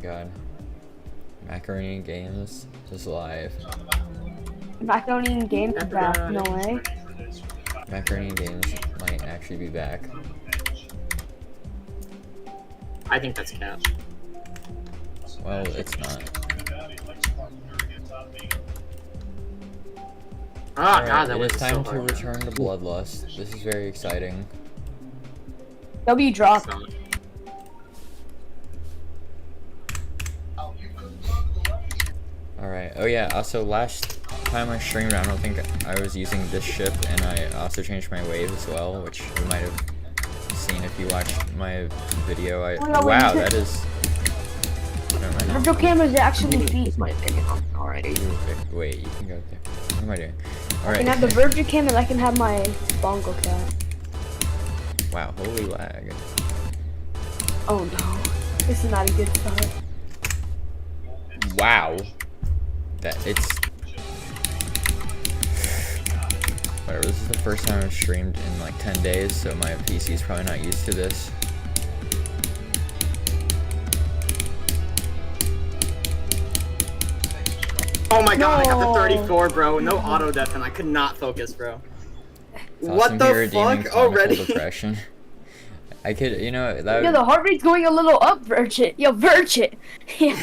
god. Macaroni Games is live. Macaroni and Games is back, no way. Macaroni Games might actually be back. I think that's cap. Well, it's not. Oh god, that was It's so time to hard. return to Bloodlust. This is very exciting. W drop. Alright, oh yeah, also last time I streamed, I don't think I was using this ship, and I also changed my wave as well, which you might have seen if you watched my video. Wow, that is... Virtual cameras actually feet. My opinion on it already. Wait, you can go there. What am I doing? I Alright. can have the virtual cam and I can have my bongo cat. Wow, holy lag. Oh no, this is not a good start. Wow. It's... Whatever, this is the first time I've streamed in like 10 days, so my PC is probably not used to this. Oh my god, I got the 34, bro. No auto def, and I could not focus, bro. What the fuck? Already? Depression. I could, you know, that would... Yo, the heart rate's going a little up, Virgit. Yo, Virgit. Yeah.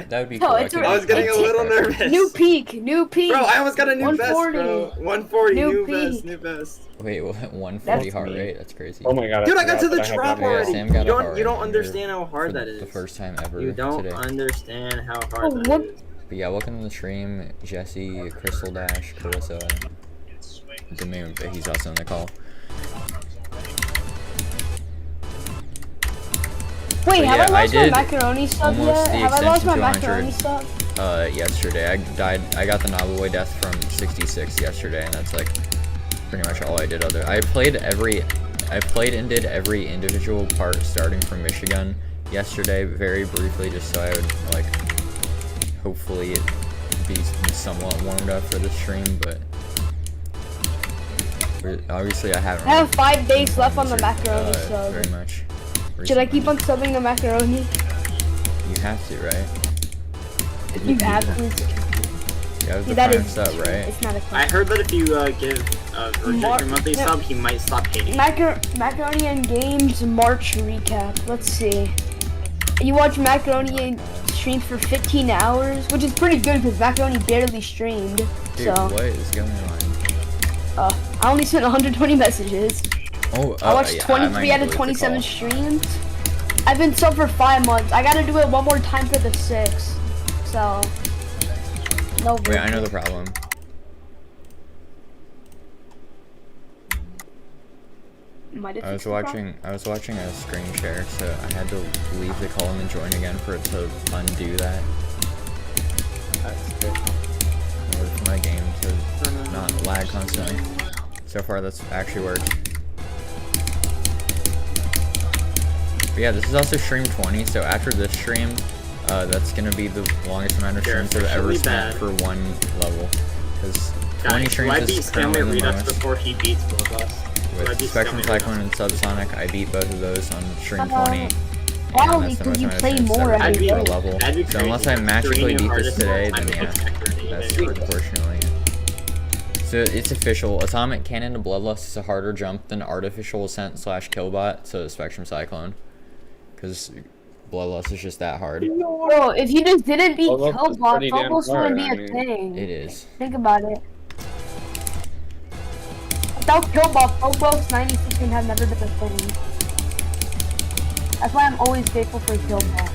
that would be No, cool. it's I was getting a little nervous. New peak, new peak. Bro, I almost got a new vest, 140. bro. 140, new peak. vest, new vest. Wait, what? 140 That's heart me. rate? That's crazy. Oh my god. Dude, I got to the forgot that I trap had that. already. Sam got a heart You don't rate understand how hard for that is. The first time ever You don't today. understand how Oh, hard that what? is. But yeah, welcome to the stream, Jesse, Crystal Dash, Carissa, the moon, but he's also on the call. Wait, But have yeah, I lost my did macaroni stuff almost yet? the Have I lost my extension to macaroni 100. stuff? Yesterday. I got the Novel death from 66 yesterday, and that's like pretty much all I did. I played and did every individual part starting from Michigan yesterday, very briefly, just so I would like hopefully be somewhat warmed up for the stream. But obviously, I haven't. I have really 5 days left on the been macaroni sub. very much. Should I keep recently. on subbing the macaroni? You have to, right? You have to. You have the That prime is- sub, right? It's not a I heard that if you give Virgil Mar- your monthly no. sub, he might stop hating. Macaroni and Games March recap. Let's see. You watch Macaroni and stream for 15 hours, which is pretty good because Macaroni barely streamed. Dude, So, what is going on? I only sent 120 messages. Oh, I watched yeah, 23 might out of delete the 27 call. streams. I've been sub for 5 months. I gotta do it one more time for the 6th. So, no. Wait, I know the problem. I was watching a screen share, so I had to leave the call and then join again for it to undo that. That's good. In order for my game to not lag constantly. So far, that's actually worked. But yeah, this is also stream 20, so after this stream, that's gonna be the longest amount of You're streams I've ever officially spent bad. for one level. Because 20 Guys, streams I beat is Stanley currently the Redux longest. before he beats Bloodlust. With Spectrum Cyclone and Subsonic, I beat both of those on stream 20. Probably and that's the because you most play amount of more streams I've every ever beat day. a level. That'd be So unless crazy. I magically Doing beat hardest this today, time then yeah, activity. that's unfortunately it. So it's official. Atomic Cannon to Bloodlust is a harder jump than Artificial Ascent / Killbot to Spectrum Cyclone. Because Bloodlust is just that hard. Bro, if you just didn't beat Bloodlust is Killbot, pretty damn Phobos wouldn't be hard, a I mean. thing. It is. Think about it. Without Killbot, Phobos 96 would have never been a thing. That's why I'm always grateful for Killbot.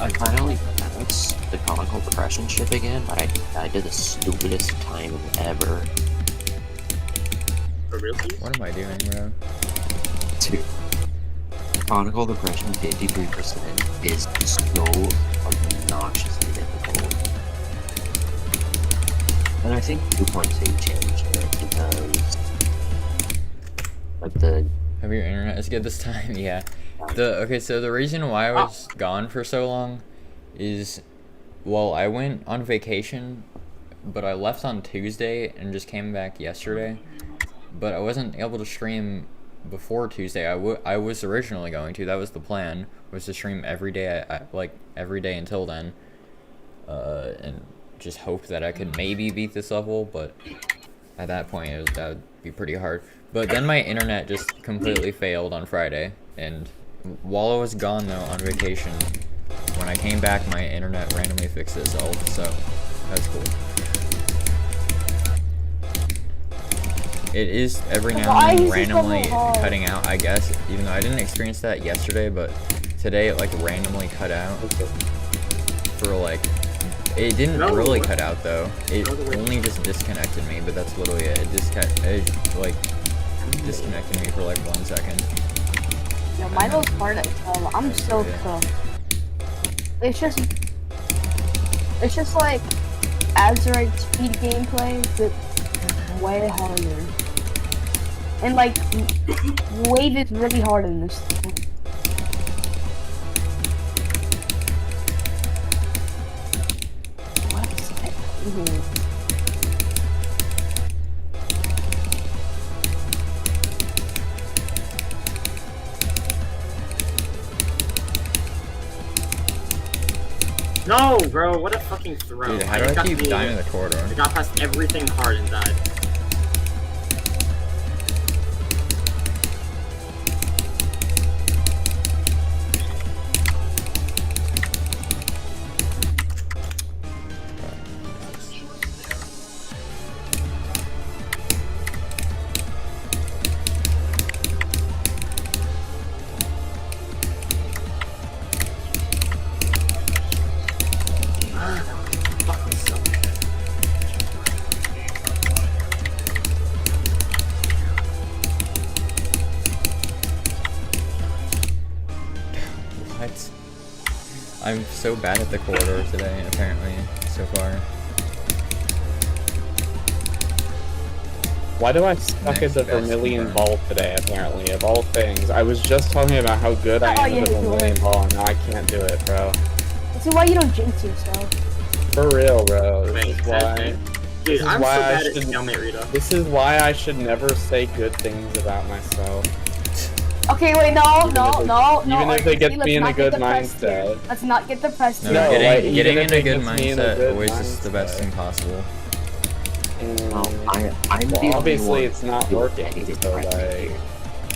I finally balanced the conical depression ship again, but I did the stupidest time ever. For real? What am I doing, bro? Two. Conical depression 53% is so obnoxiously difficult. And I think 2.2 changed it because like the Have your internet is good this time? Yeah. Okay, so the reason why I was gone for so long is, well, I went on vacation, but I left on Tuesday and just came back yesterday. But I wasn't able to stream before Tuesday, I was originally going to. That was the plan, was to stream every day, like every day until then, and just hope that I could maybe beat this level. But at that point, that would be pretty hard. But then my internet just completely failed on Friday, and while I was gone though on vacation, when I came back, my internet randomly fixed itself. So that's cool. It is every now and then randomly cutting out, I guess, even though I didn't experience that yesterday, but today it like randomly cut out for like, it didn't really cut out though. It only just disconnected me, but that's literally it. It disconnected me for like 1 second. Yo, Milo's hard as hell. I'm so cooked. It's just like Azurite speed gameplay, but way harder. And like, Wave is really hard in this. What's that? No, bro, what a fucking throw. Dude, how do I keep dying in the corridor? I got past everything hard and died. What? I'm so bad at the corridor today, apparently, so far. Why do I suck at the Vermilion Ball today, apparently, of all things? I was just talking about how good I am at the Vermilion Ball, and now I can't do it, bro. See why you don't jinx yourself. For real, bro. This is why... Dude, I'm so bad at Stalemate Rita. This is why I should never say good things about myself. Okay, wait, no. Even if it gets me in a good mindset. Let's not get depressed No, here. getting in a good mindset always is the best thing possible. Well, obviously it's not working, so like... I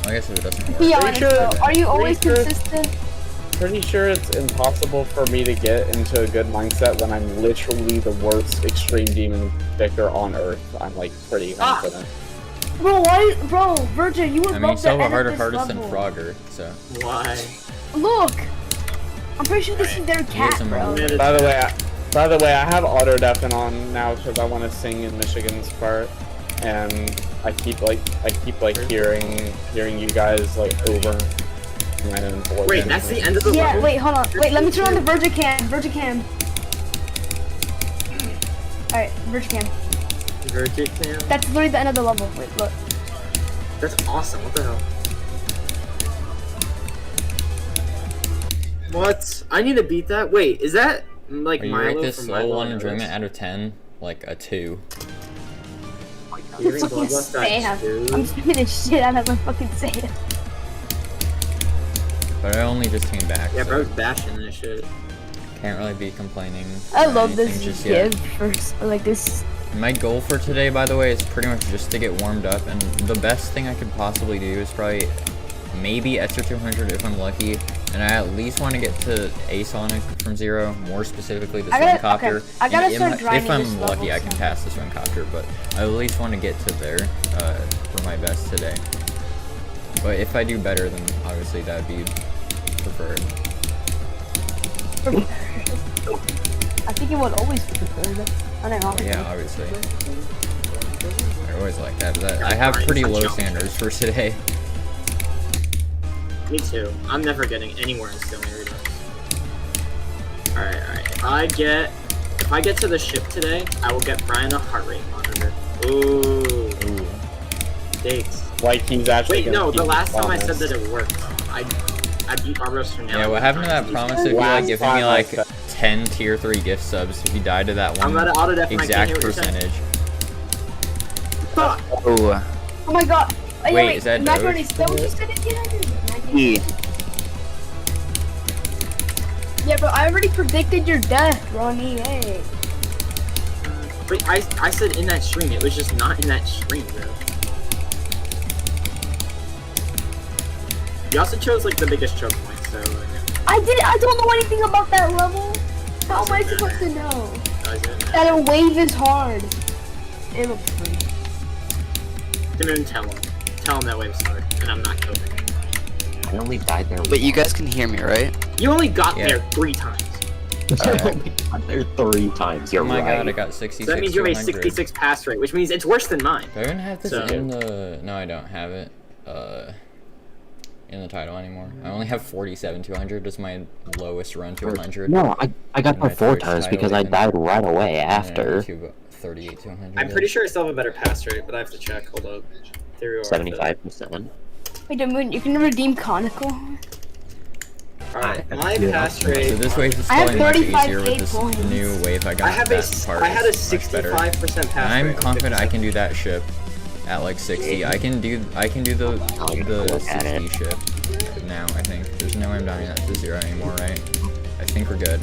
guess if it doesn't work. Be honest, though. Are you always consistent? Pretty sure it's impossible for me to get into a good mindset when I'm literally the worst extreme demon victor on Earth. I'm like pretty confident. Bro, Virgin, you would I mean, love you still to have a harder edit hardest this than level. Frogger, so. Why? Look! I'm pretty sure this is their cat, some bro. By the way, I have auto deafen on now because I want to sing in Michigan's part, and I keep hearing you guys like over my own voice. Wait, that's the end of the level? Wait, hold on. Wait, let me turn on the Virgicam. Alright, Virgicam. Virgicam? That's literally the end of the level. Wait, look. That's awesome, what the hell? What? I need to beat that? Wait, is that like Are you Milo rate this from level Milo 1 and enjoyment Rose? out of 10? Like a 2. You're Fucking Bloodlust at Sam. 2? I'm spinning the shit out of my fucking Sam. But I only just came back, Yeah, so bro's bashing this shit. can't really be complaining. I or love anything this just yet. give for like this. My goal for today, by the way, is pretty much just to get warmed up, and the best thing I could possibly do is probably maybe Etzer 200 if I'm lucky, and I at least want to get to A-Sonic from 0, more specifically the Swingcopter. Okay, I gotta start grinding if I'm this lucky, level, I can so. pass the Swingcopter, but I at least want to get to there for my best today. But if I do better, then obviously that would be preferred. I think it would always be preferred. I don't know. Yeah, obviously. I always like that, but I have pretty low standards for today. Me too. I'm never getting anywhere in Stalemate Rita. Alright. If I get to the ship today, I will get Brian a heart rate monitor. Ooh. Stakes. Like he's actually. Wait, no, the last time I said that it worked. I beat Barbaros for now. Yeah, what happened to that promise of you like giving me like 10 tier 3 gift subs if you died to that I'm one about to auto-def and I can't exact hear what you're saying. percentage? Fuck! Oh my god. Wait, is that Macaroni, Doge? is that what you said again? Yeah. Yeah, but I already predicted your death, Ronnie. Hey. Wait, I said in that stream. It was just not in that stream, bro. You also chose like the biggest choke point, so. I don't know anything about that level. How am I supposed to know? That a wave is hard. It looks free. Didn't tell him. Tell him that wave's hard, and I'm not coping. I only died there. But you guys can hear me, right? You only got Yeah. there 3 times. I only got there 3 times. You're Oh my right. god, I got 66. So that means you have a 200. 66 pass rate, which means it's worse than mine. Do I even have this So- in the? No, I don't have it. In the title anymore. I only have 47 200. Is my lowest run to 100. No, I got In there my 4 Twitch times title because I even. died right away And after. YouTube 38 200. I'm pretty sure I still have a better pass rate, but I have to check. Hold up. There you are. 75%. Wait a minute, you can redeem Conical? Alright, my Yeah. pass rate. So this wave is I have going much 35 easier with this points. new wave I got. I have that part I had a is much better. 65% pass And I'm rate. on confident I 57. can do that ship at like 60. I can do the Look at 60 it. ship now. I think there's no way I'm dying that to 0 anymore, right? I think we're good.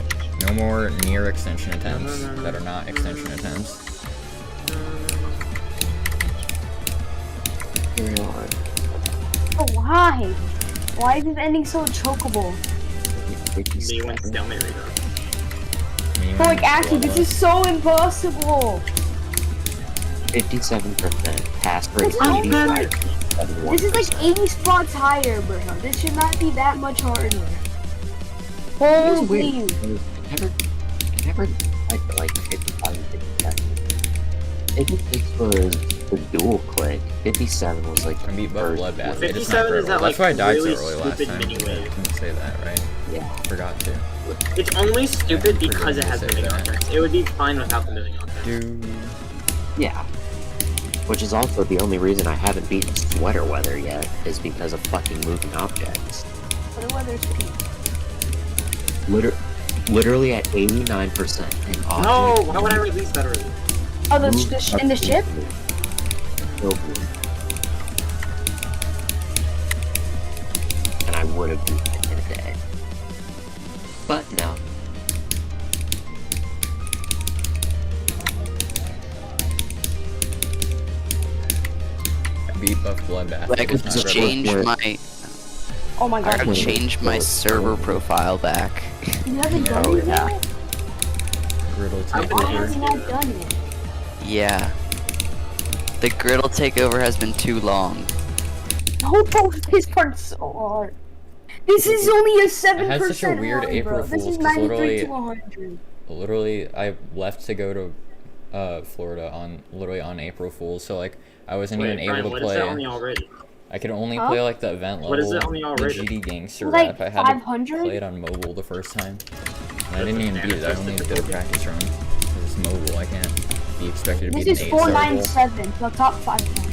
No more near extension attempts that are not extension attempts. Oh, why? Why is this ending so chokeable? Me when stalemate reader. Me But like, when actually, this Bloodlust- is so impossible. 57% pass rate. This is only 85%. This is like 80 spots higher, bro. This should not be that much harder. Holy. I never like 55 and 57. 56 was the dual click. 57 was like I beat both Bloodbath. It is 57 not is brittle. that, That's like, why I died really so early last stupid time. mini wave. I can say that, right? yeah. Forgot to. It's only stupid Yeah, because it has forgot to moving say that. objects. It would be fine without the moving objects. Dude. Yeah. Which is also the only reason I haven't beaten Sweater Weather yet, is because of fucking moving objects. What the weather's peak. Literally at 89% in object. No! Why would I release that early? Oh, move in the ship? And I would have beaten it in a day. But no. I beat both Bloodbath. I It was could not brittle. change my Oh my I god. gotta change my server profile back. You haven't done Oh, it yeah. yet? Griddle I takeover. Why have you not done it? Yeah. The griddle takeover has been too long. No, bro, this part's so hard. This is only a 7% had such a weird run, April bro. This Fool's is 'cause 93 to 100. Literally, I left to go to Florida on April Fool's, so like I wasn't even Brian, able what to is that on play. the already? I could only Huh? play like the event level. What is it on the the already? GD Gangster Like rap. I had to 500? play it on mobile the first time, and I didn't even beat it. I only did a practice run. It's mobile. I can't be expected to This beat is an 8 star goal. 497, so top 500.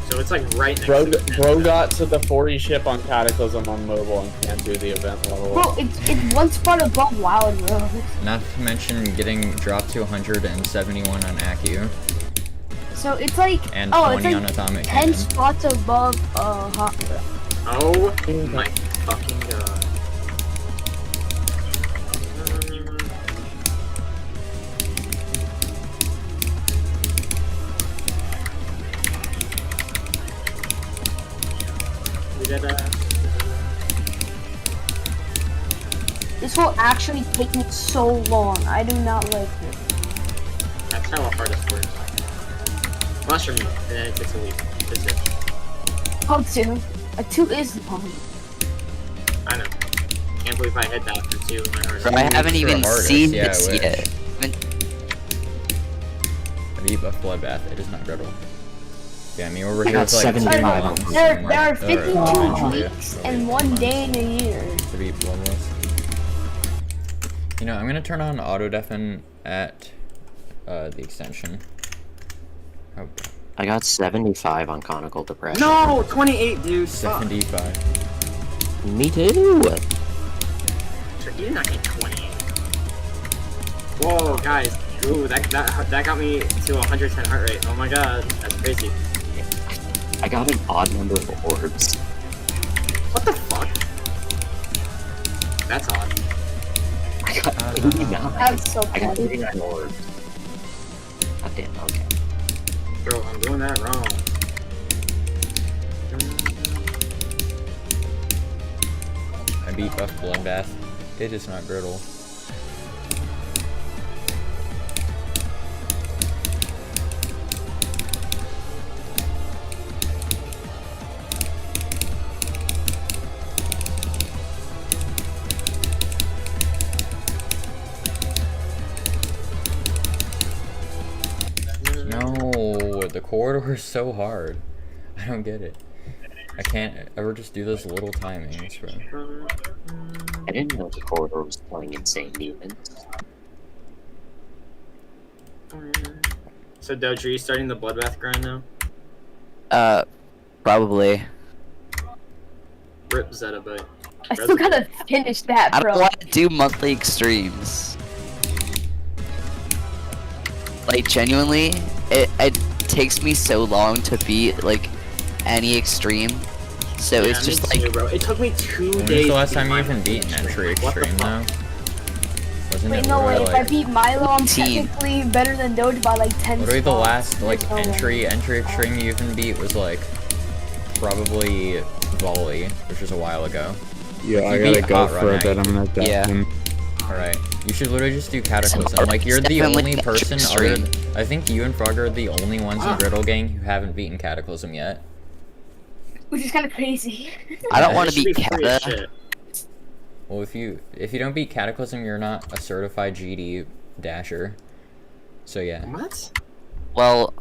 So it's like right next Bro, to the bro got to the 40 ship on Cataclysm on mobile and can't do the event level. Bro, it's one spot above Wild, bro. Not to mention getting dropped to 171 on Acu So it's like, and oh, it's 20 on like Atomic 10 Cannon. spots above, Hot. Oh my fucking god. We did This will actually take me so long. I do not like it. that's how a hardest works. Mushroom, and then it takes a week. That's it. Oh, 2. A 2 is long. I know. Can't believe I hit that for 2 in my hardest. Bro, I haven't Sure, even hardest, seen yeah, I this wish. yet. I beat buff Bloodbath. It is not griddle. Yeah, I mean we're I here got for like 75 on months There, and, there are like, 52 yeah, weeks really and 1 day in a year. to beat Bloodlust. You know, I'm gonna turn on auto deafen at the extension. Oh, I got 75 on Conical Depression. No! 28, dude! Fuck. 75. Me too! Sure, you did not get 28. Whoa, guys. Ooh, that got me to 110 heart rate. Oh my god, that's crazy. I I got an odd number of orbs. What the fuck? That's odd. I got 89. That's so I got funny. 89 orbs. God damn, okay. Bro, I'm doing that wrong. I beat Buff Bloodbath. It is not Griddle. No, the corridor is so hard. I don't get it. I can't ever just do those little timings, bro. I didn't know the corridor was playing insane demons. So Doge, are you starting the Bloodbath grind now? Probably. Rip Zettabyte. I still gotta finish that, I bro. don't want to do monthly extremes. Like, genuinely, it takes me so long to beat, like, any extreme. So Yeah, it's just me like, too, bro. It took me 2 When was days. the last to time you beat even my beat an entry What the extreme, though? fuck? Wasn't Wait, it no way. literally, If I like, beat Milo, I'm 18. technically better than Doge by like 10 literally the spots. last, like, There's no way. entry extreme you even beat was, like, probably Volley, which was a while ago. Yeah, I You gotta beat go Hot for Run a Act. bit. I'm gonna death Yeah. him. Alright. You should literally just do Cataclysm. Alright, Like, you're the definitely only an person extreme. other than, I think you and Frog are the only ones in Griddle Gang who haven't beaten Cataclysm yet. Which is kind of crazy. I don't Yeah, want It to should beat be free as Kata. shit. Well, if you don't beat Cataclysm, you're not a certified GD dasher. So yeah. What? Well,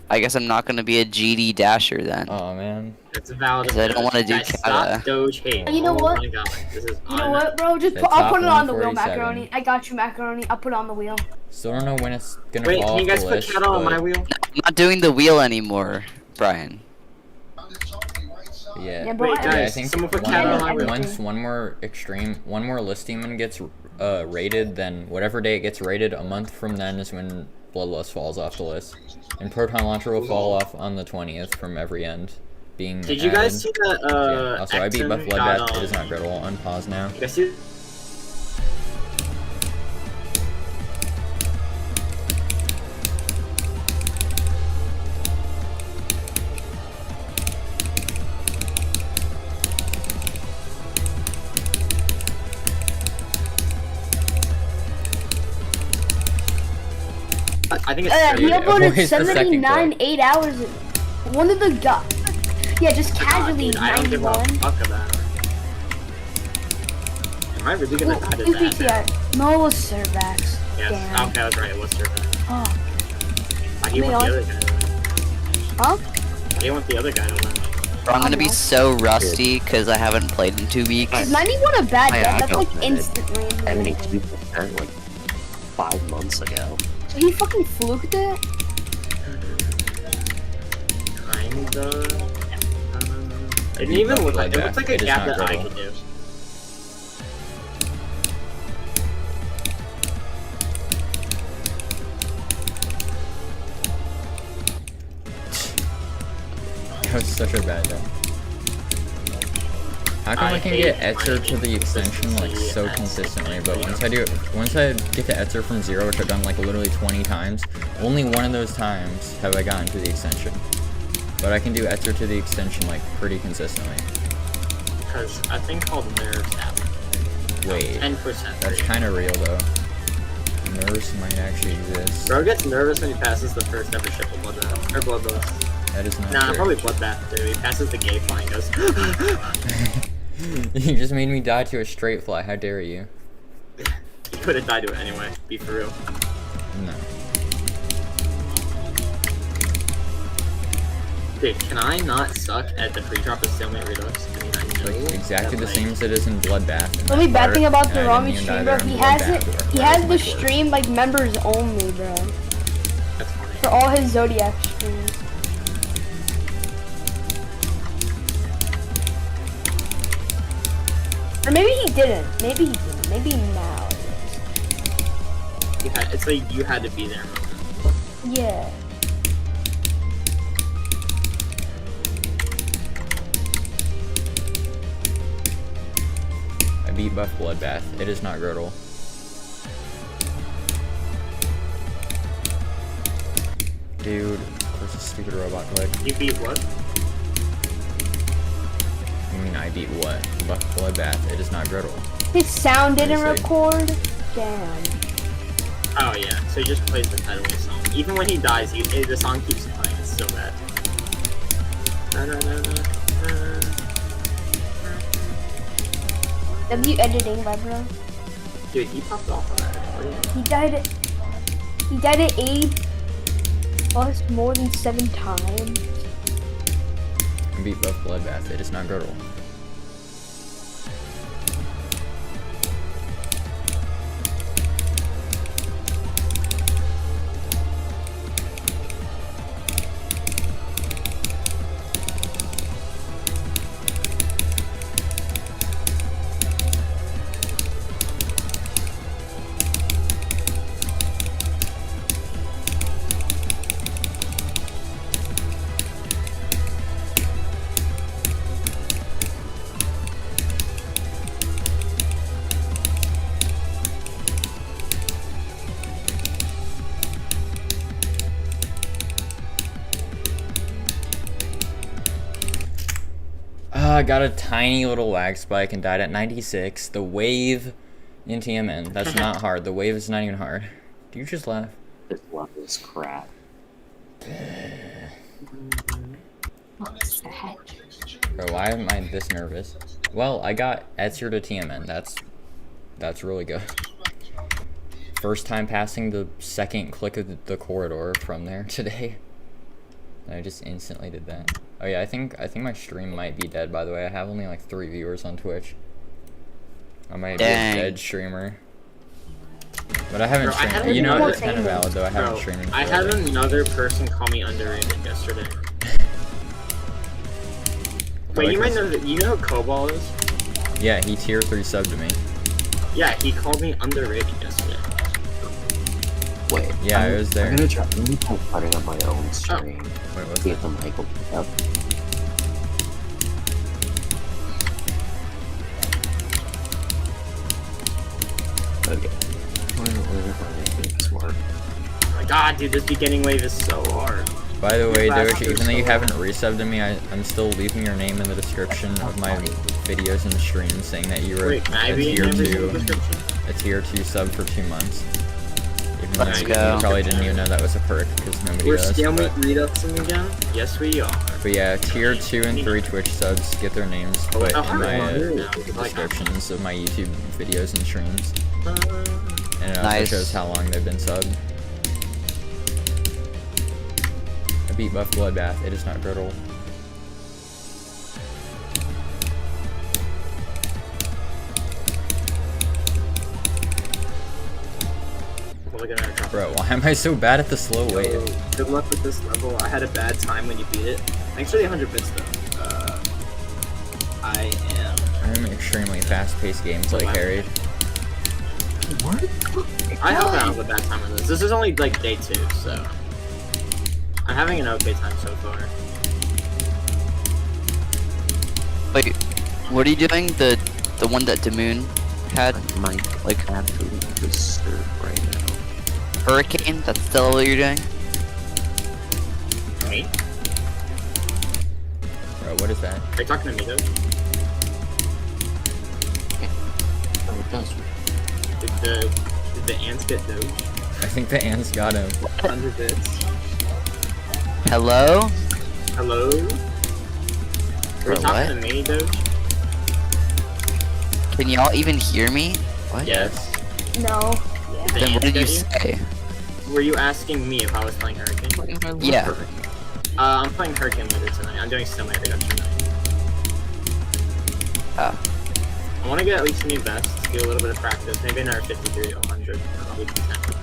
I guess I'm not gonna be a GD dasher then. Oh man. It's valid. 'Cause I don't wanna do Guys, Kata. Stop Doge hate. You know Oh what? my god, this is You know what, bro? Just The put, I'll top put it on the wheel, 147. Macaroni. I got you, Macaroni. I'll put it on the wheel. Still don't know when it's gonna Wait, fall can you off guys the put list. Kata on but my wheel? I'm not doing the wheel anymore, Brian. Yeah. Yeah, bro, Wait, I- Yeah, I guys, think someone put one Kata on more- my wheel. once one more list demon gets rated, then whatever day it gets rated, a month from then is when Bloodlust falls off the list. And Proton Launcher will fall off on the 20th from every end being Did you guys added. see that? Yeah. Also, I beat Buff Exum Bloodbath. got, It is not Griddle. Unpause now. You guys see? I think it's He Avoid uploaded the second 79 clip. 8 hours ago. One of the guys. Yeah, just casually Dude, I don't give a 91. fuck about it. Am I really gonna die to Ooh, that? PTR. No, it was Cervax. Yes, Damn. okay, I was right, it was Turban. Oh. He Wait, went the on- other guy. Huh? He went the other guy to win. Bro, I'm gonna be know. so rusty because I haven't played in 2 weeks. Is 91 a bad I death? That's like calculated instant range. 72% like 5 months ago. So he fucking fluked it? Kinda. It didn't even look like it looked like a It is gap not that I Griddle. could do. That was such a bad day. How come I can hate get Etzer to the mining extension like consistency so at consistently, but Subsonic. once I get to Etzer from 0, which I've done like literally 20 times, only one of those times have I gotten to the extension. But I can do Etzer to the extension like pretty consistently. Because a thing called nerves happen. Wait, 10%. that's kind of real though. Nerves might actually exist. Bro gets nervous when he passes the first ever ship of Bloodbath. Or Bloodlust. That is not Nah, true. probably Bloodbath too. He passes the gate fly and goes. You just made me die to a straight fly. How dare you? He could have died to it anyway. Be for real. No. Dude, can I not suck at the pre-drop of Stalemate Redux? I mean, I know Like exactly that, the same as it is in Bloodbath. The only bad thing about the and I Rami didn't even stream, die bro, there in he has it. Bloodbath, He or has my the course. stream like members only, bro. That's funny. For all his Zodiac streams. Or maybe he didn't. Maybe he didn't. Maybe now. it It's like you had to be there. is. Yeah. beat Buff Bloodbath. It is not Girdle. Dude, of course a stupid robot click. You beat what? I mean, I beat what? Buff Bloodbath. It is not Girdle. His sound didn't Seriously. record. Damn. Oh yeah, so he just plays the title of the song. Even when he dies, the song keeps playing. It's so bad. W editing, my bro. Dude, he popped off on that. He died at 8 plus more than 7 times. I beat Buff Bloodbath. It is not Girdle. I got a tiny little lag spike and died at 96. The wave in TMN. That's not hard. The wave is not even hard. Do you just laugh? This level is crap. Bro, why am I this nervous? Well, I got Etzer to TMN. That's really good. First time passing the second click of the corridor from there today. I just instantly did that. Oh yeah, I think my stream might be dead, by the way. I have only like 3 viewers on Twitch. I might be a dead streamer. But I haven't streamed. You know, it's kind of valid though. I haven't streamed. I had another person call me underrated yesterday. Wait, you might know that. You know who Cobalt is? Yeah, he tier 3 subbed to me. Yeah, he called me underrated yesterday. Wait. Yeah, I was there. I'm gonna try starting up my own stream. Wait, what's See that? if the mic will pick up. Okay. Smart. Oh my god, dude, this beginning wave is so hard. By the way, Last Doge, year even though you so haven't resubbed to me, I'm still leaving your name in the description of my videos and streams saying that you were Wait, can I a be in tier every 2 description? a tier 2 sub for 2 months. Even though Let's you go. probably didn't even know that was a perk because nobody We're does. stalemate But, reduxing again? Yes, we are. but yeah, tier 2 and 3 Twitch subs, get their names put in my descriptions of my YouTube videos and streams. And it also Nice. shows how long they've been subbed. I beat Buff Bloodbath, it is not Girdle. Look at our Bro, why am I so bad at the slow wave? Good luck with this level. I had a bad time when you beat it. Thanks for the 100 bits though. I'm extremely fast-paced gameplay carried. I hope I have a bad time with this. This is only like day 2, so I'm having an okay time so far. Wait, what are you doing? The one that Damoon had? My like absolutely disturbed right now. Hurricane? That's still what you're doing? Me? Bro, what is that? Are you talking to me though? Oh, it does. Did the ants get those? I think the ants got him. 100 bits. Hello? Hello? Are Bro, you talking what? to me, Doge? Can y'all even hear me? What? Yes. No. Did the Then what ants did you get say? Were you asking me if I was playing Hurricane? Yeah. I'm playing Hurricane later tonight. I'm doing Stalemate Reduction tonight. Oh. I want to get at least a new vest, get a little bit of practice, maybe another 53 to 100, and I'll be content.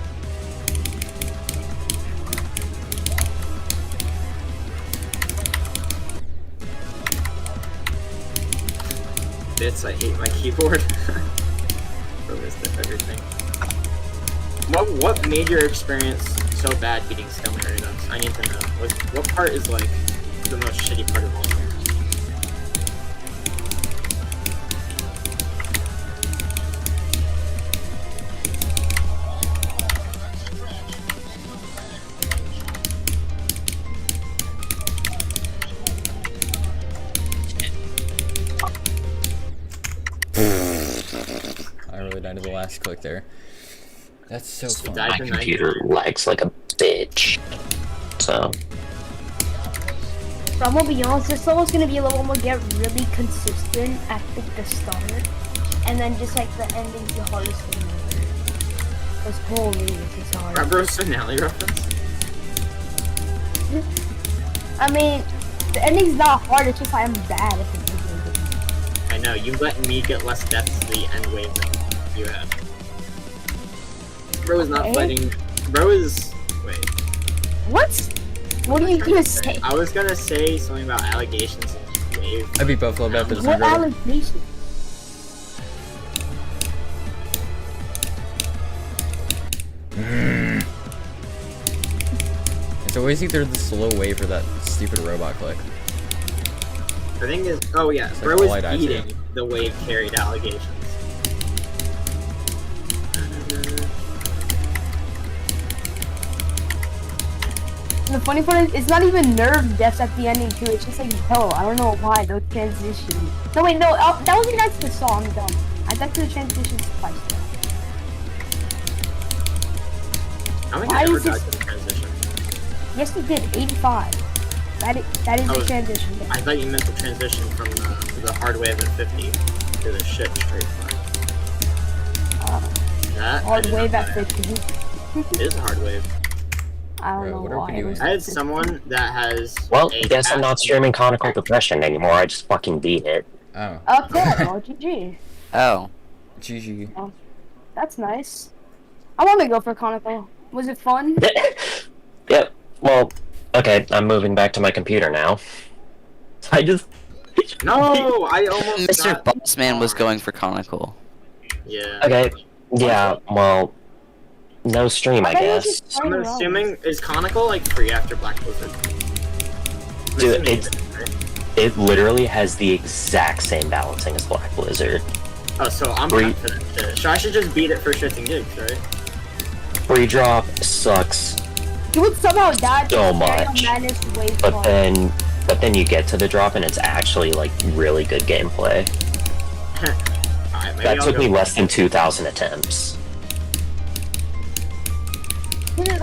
Bits, I hate my keyboard. Focused at everything. What made your experience so bad beating Stalemate Redux? I need to know. What part is like the most shitty part of all of died to the last click there. That's so fun. died My to computer lags like a bitch. So, But I'm gonna be honest, this level's gonna be a level I'm gonna get really consistent at the start, and then just like the ending's the hardest thing ever. Cause holy, this is hard. Bros finale reference? I mean, the ending's not hard, it's just like I'm bad at the I know, you let me get less deaths to the end wave than you had. Bro is not Okay. fighting. Bro is. Wait. What? What are you gonna say? I was gonna say something about allegations in wave. I beat Buffalo Beth, but it's What not good. allegation? It's always either the slow wave or that stupid robot click. The thing is, oh yeah, It's like Bro all is I die to. beating the wave carried allegations. And the funny part is, it's not even nerve deaths at the ending too. It's just like, hell, I don't know why those transitions. No wait, no, that wasn't next to the song. I'm dumb. I got to the transitions twice. I don't think Why I ever is got this- to the transition. Yes, it did. 85. That is Oh, the transition. I thought you meant the transition from the hard wave at 50 to the shit straight line. That I Hard did wave not at know. 50. It is a hard wave. I don't Bro, know what are we why. doing? I had someone that has. well, a guess I'm not cast- streaming Conical Depression anymore. I just fucking beat it. Oh. Okay, well, GG. Oh. GG. That's nice. I want to go for Conical. Was it fun? Yep. Well, okay. I'm moving back to my computer now. I just. No, I almost. Mr. got- Bossman was going for conical. Yeah. Okay. Yeah. Well, no stream, I thought you were guess. just playing I'm around. assuming is Conical like free after Black Blizzard? I'm Dude, assuming it's- it is, right? It literally has the exact same balancing as Black Blizzard. Oh, so I'm Free- prepped for that shit. So I should just beat it for shits and gigs, right? Free drop sucks, You would somehow die to So Stereo much. Madness wave but one. then you get to the drop and it's actually like really good gameplay. Alright, maybe That I'll took go me for less it. than 2,000 attempts. It's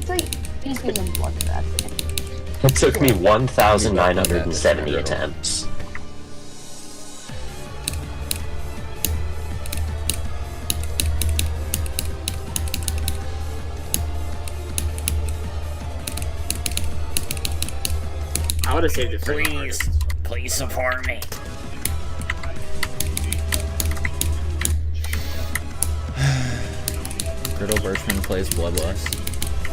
like easy than Bloodlust. It took me 1,970 Yeah. attempts. I would have saved it for Please support me. Griddle Birchman plays Bloodlust.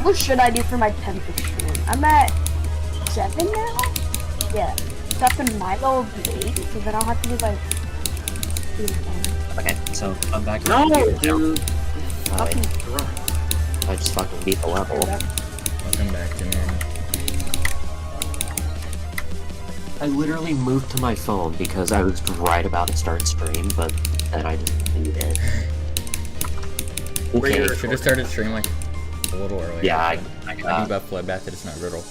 What should I do for my 10th stream? I'm at 7 now? Yeah. So after Milo will be 8, so then I'll have to do like 2 to 10. Okay, so I'm back. No, now. dude. Fucking I just fucking beat the level. Welcome back to me. I literally moved to my phone because I was right about to start stream, but then I just beat it. Where Okay, you're- Should have started stream like a little earlier. yeah, I think about Bloodbath that it's not Griddle.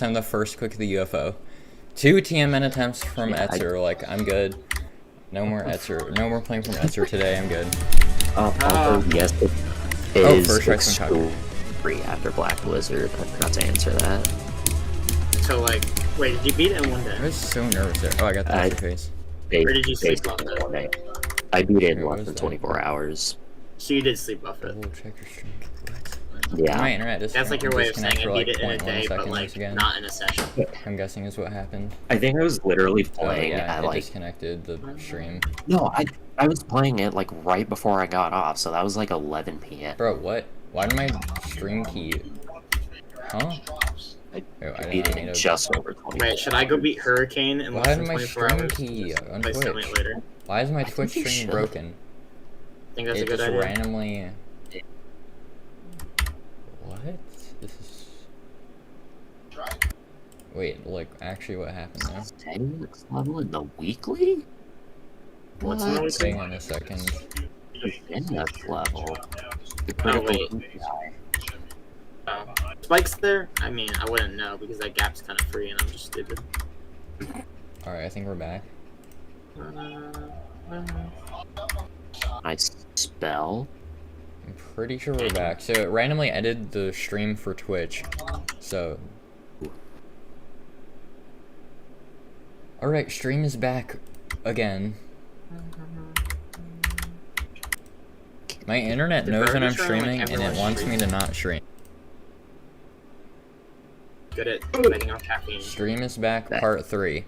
I'm the first quick of the UFO. 2 TMN attempts from Etzer, like, I'm good. No more Etzer. No more playing from Etzer today, I'm good. yes, it Oh, is first strike's from Cocker. free after Black Blizzard. I forgot to answer that. So like, wait, did you beat it in one day? I was so nervous there. Oh, I got the I- face. Or did you sleep on it? One day. I beat it in Where less was than that? 24 hours. So you did sleep off it. Double check your stream. What? Yeah. My internet That's like your way of saying disconnect I for, beat it in a 0.1 day, but seconds like again. not in a session. I'm guessing is what happened. I think I was literally Oh playing yeah, at it like disconnected the stream. no, I was playing it like right before I got off, so that was like 11 p.m. Bro, what? Why did my stream key? Huh? I Oh, I beat did it not in mean to. just over 20. Wait, should I go beat Hurricane in Why less did than my 24 stream hours? key on Play Summit Twitch? later. Why is my think Twitch you stream should. broken? I think that's a It good just idea. randomly. What? This is. Wait, like, actually what happened there? Staying next level in the weekly? What's in the weekly? Hang on a second. In next level. The Oh, critical wait. guy. Oh. Spike's there? I mean, I wouldn't know because that gap's kind of free and I'm just stupid. Alright, I think we're back. Nice spell. I'm pretty sure we're back. So it randomly ended the stream for Twitch. So. Alright, stream is back again. My internet knows when I'm streaming and it wants me to not stream. Good at letting off caffeine. Stream is back, part 3.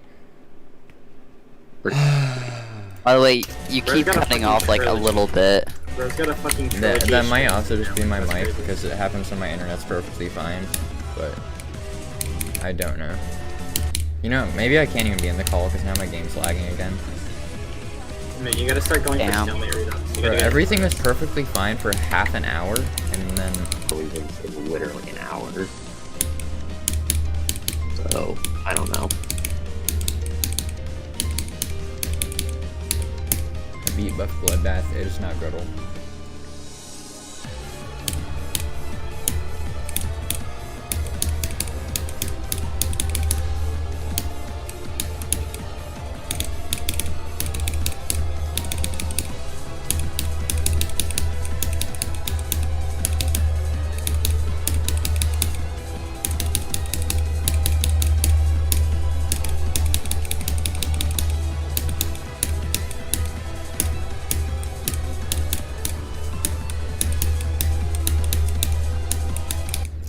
By the way, you Bro's keep got a cutting fucking off like a trilogy. little bit. Bro's got a fucking That trilogy might of also shit just be now. my That's mic crazy. because it happens when my internet's perfectly fine, but I don't know. You know, maybe I can't even be in the call because now my game's lagging again. Man, you gotta start going Damn. for stalemate redux. You Bro, gotta everything was perfectly fine for half an hour, and then I believe it's literally an hour. So, I don't know. I beat Buff Bloodbath. It is not Griddle.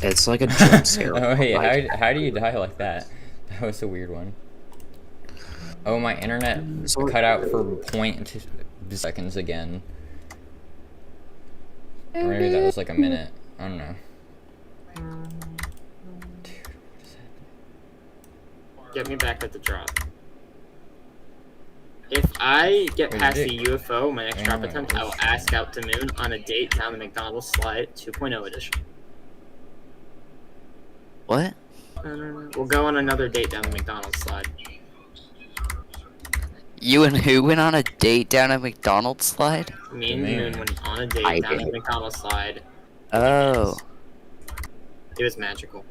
It's like a jump scare. Oh hey, Like, how do you die like that? That was a weird one. Oh, my internet cut out for 0.2 seconds again. Or maybe that was like a minute. I don't know. Dude, what is that? get me back at the drop. If I get Wait, past Dick. the UFO, my next drop Hang on, attempt, I will what's- ask out to Moon on a date down the McDonald's slide 2.0 edition. What? We'll go on another date down the McDonald's slide. You and who went on a date down a McDonald's slide? Me and Man. Moon went on a date I down the did. McDonald's slide. Oh. It was magical.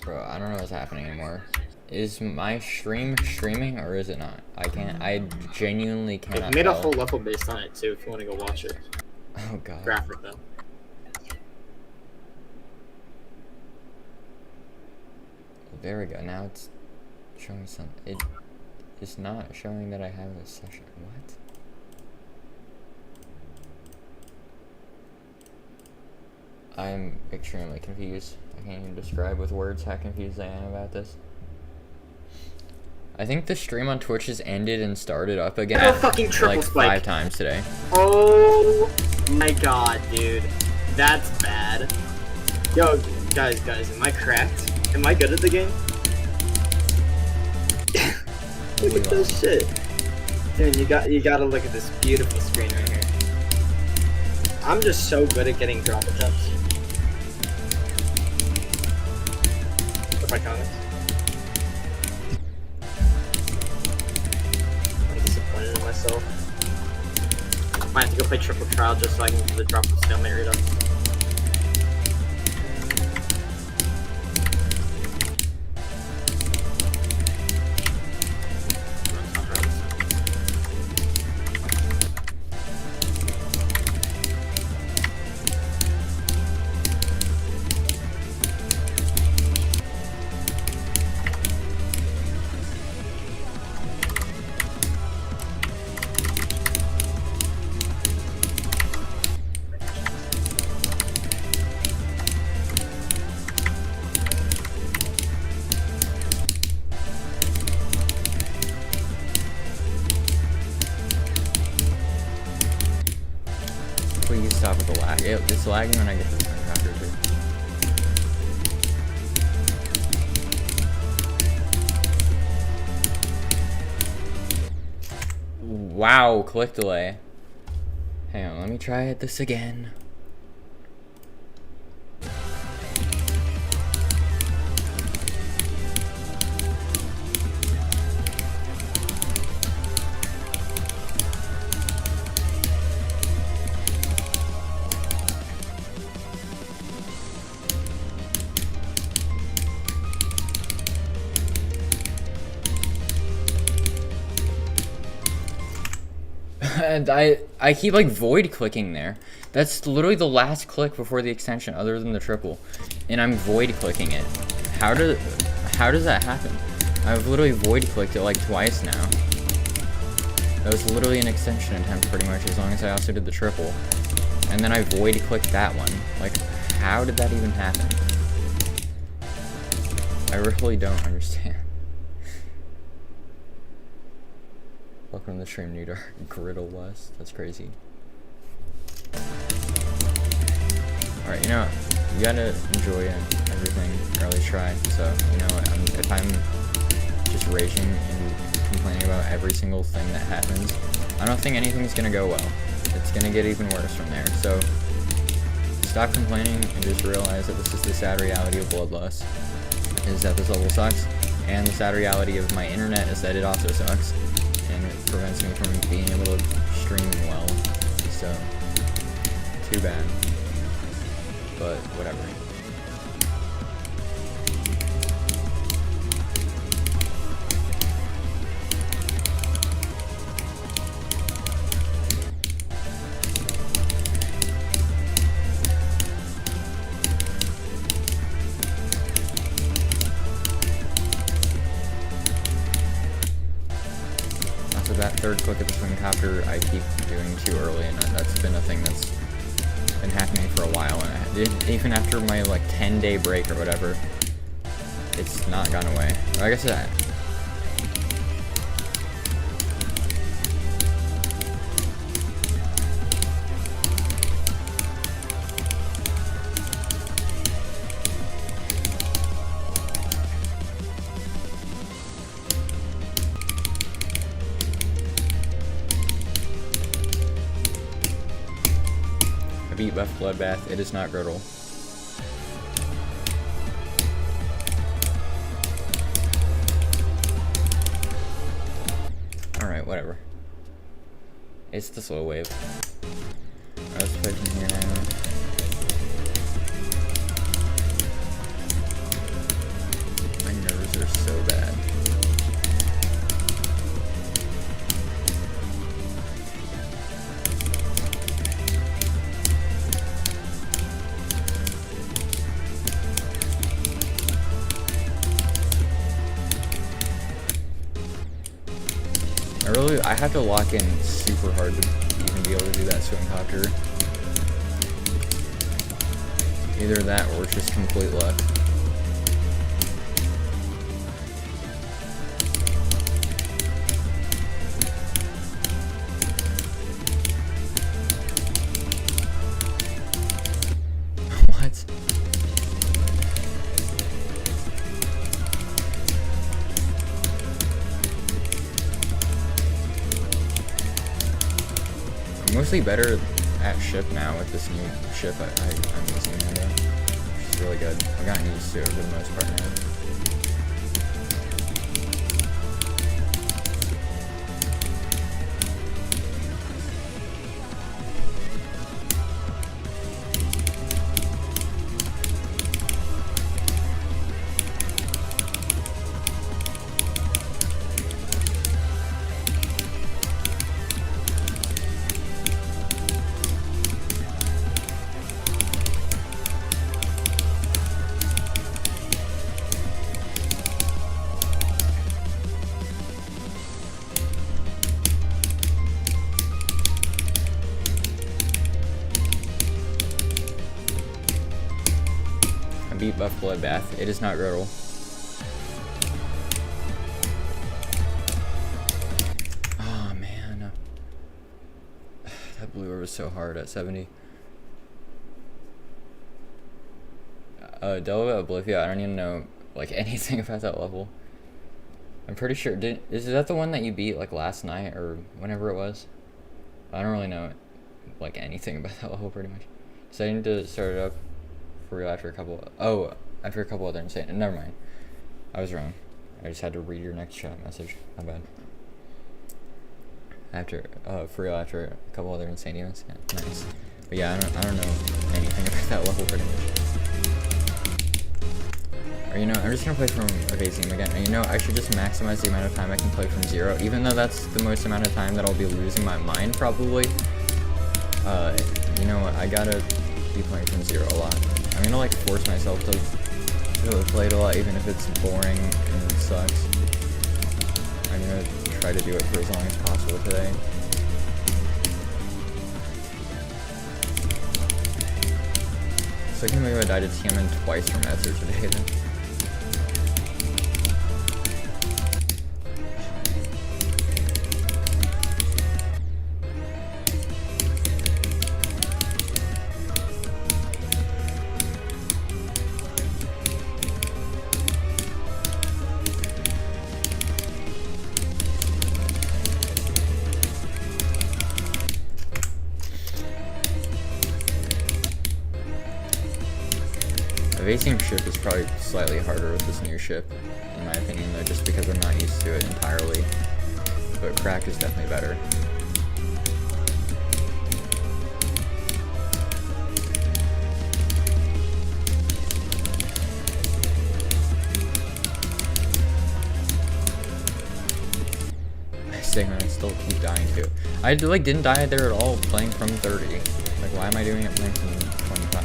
Bro, I don't know what's happening anymore. Is my stream streaming or is it not? I genuinely They've cannot made a tell. whole level based on it too. If you want to go watch it, Oh god. graphic though. There we go. Now it's showing some. It is not showing that I have a session. What? I'm extremely confused. I can't even describe with words how confused I am about this. I think the stream on Twitch has ended and started up again Oh, fucking triple like spike. 5 times today. Oh my god, dude. That's bad. Yo, guys, am I cracked? Am I good at the game? Look at this shit. Dude, you gotta look at this beautiful screen right here. I'm just so good at getting drop attempts. With my comments. I'm disappointed in myself. Might have to go play triple trial just so I can get the drop of stalemate redux. Please stop with the lag. It's lagging when I get this contractor too. Wow, click delay. Hang on, let me try this again. And I keep like void clicking there. That's literally the last click before the extension other than the triple. And I'm void clicking it. How does that happen? I've literally void clicked it like twice now. That was literally an extension attempt pretty much, as long as I also did the triple. And then I void clicked that one. Like, how did that even happen? I really don't understand. Welcome to the stream, new dark Bloodlust. That's crazy. Alright, you know, you gotta enjoy everything, or at least try. So, you know, if I'm just raging and complaining about every single thing that happens, I don't think anything's gonna go well. It's gonna get even worse from there. So, stop complaining and just realize that this is the sad reality of Bloodlust, is that this level sucks, and the sad reality of my internet is that it also sucks, and it prevents me from being able to stream well. So, too bad. But whatever. Also, that third click of the swing copter I keep doing too early, and that's been a thing that's been happening for a while, and even after my like 10-day break or whatever, it's not gone away. Or I guess that. Beat buff bloodbath, it is not girdle. Alright, whatever. It's the slow wave. I was picking here now. My nerves are so bad. I have to lock in super hard to even be able to do that swing copter. Either that or it's just complete luck. What? Mostly better at ship now with this new ship I'm using now, though, which is really good. I've gotten used to it for the most part now. Beat buff bloodbath. It is not girdle. Oh man, that blue orb was so hard at 70. Delva Oblivia. I don't even know like anything about that level. I'm pretty sure. Is that the one that you beat like last night or whenever it was? I don't really know like anything about that level pretty much. So I need to start it up for real after a couple. After a couple other insane. Never mind. I was wrong. I just had to read your next chat message. My bad. For real after a couple other insane events. Yeah, nice. But yeah, I don't know anything about that level pretty much. Or, you know, I'm just gonna play from Evasium again. And, you know, I should just maximize the amount of time I can play from 0, even though that's the most amount of time that I'll be losing my mind, probably. You know what, I gotta be playing from 0 a lot. I'm gonna, like, force myself to play it a lot, even if it's boring and it sucks. I'm gonna try to do it for as long as possible today. So I can believe I died to TMN twice from Ether today then. Evasium ship is probably slightly harder with this new ship, in my opinion, though, just because I'm not used to it entirely. But crack is definitely better. I still keep dying too. I like didn't die there at all playing from 30. Like, why am I doing it playing from 25?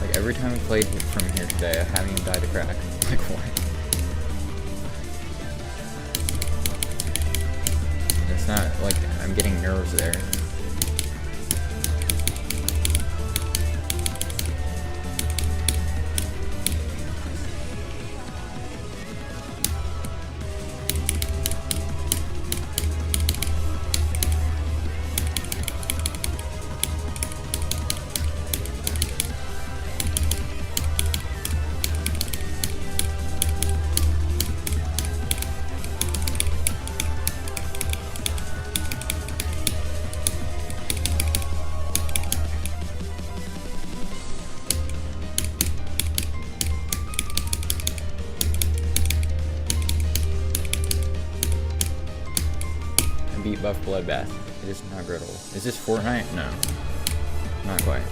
Like, every time I played from here today, I haven't even died to crack. Like, what? It's not like I'm getting nerves there. Beat buff bloodbath. It is not griddle. Is this Fortnite? No. Not quite.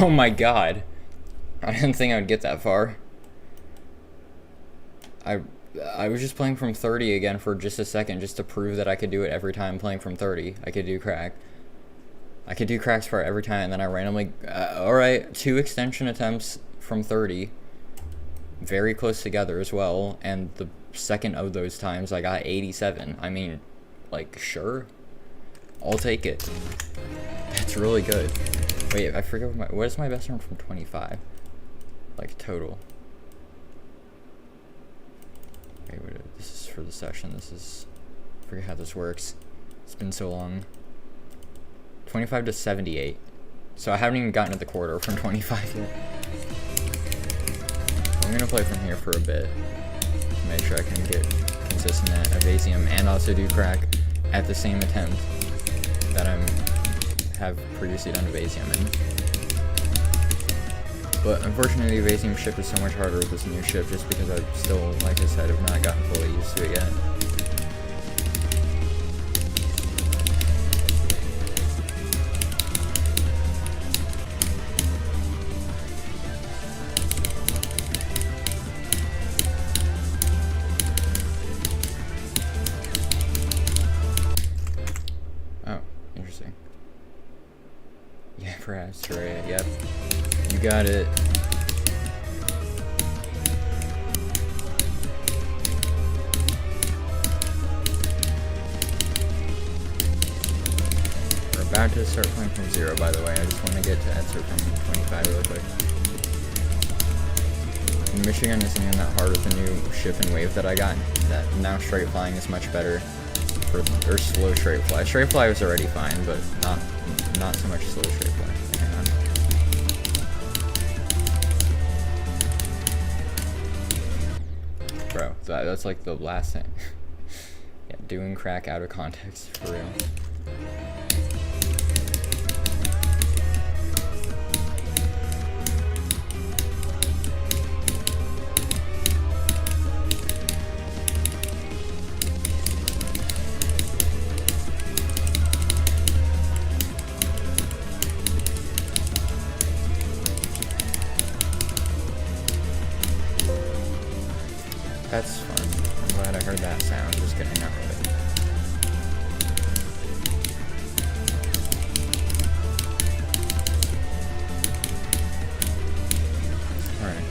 Oh my god. I didn't think I would get that far. I was just playing from 30 again for just a second just to prove that I could do it every time playing from 30. I could do crack. I could do cracks for every time, and then I randomly... Alright, 2 extension attempts from 30. Very close together as well, and the second of those times I got 87. I mean, like, sure. I'll take it. That's really good. Wait, I forget what is my best run from 25? Like, total. Wait, this is for the session. This is... I forget how this works. It's been so long. 25 to 78. So I haven't even gotten to the quarter from 25 yet. I'm gonna play from here for a bit. To make sure I can get consistent at Evasium and also do crack at the same attempt that have previously done Evasium in. But unfortunately, the Evasium ship is so much harder with this new ship just because I still, like I said, have not gotten fully used to it yet. Oh, interesting. Yeah, perhaps Terraria, yep. You got it. We're about to start playing from 0, by the way. I just want to get to Etzer from 25 really quick. Michigan isn't even that hard with the new ship and wave that I got. That now straight flying is much better. Or slow straight fly. Straight fly was already fine, but not so much slow straight fly. Hang on. Bro, that's like the last thing. Yeah, doing crack out of context, for real. That's fun. I'm glad I heard that sound. Just kidding, not really. Alright.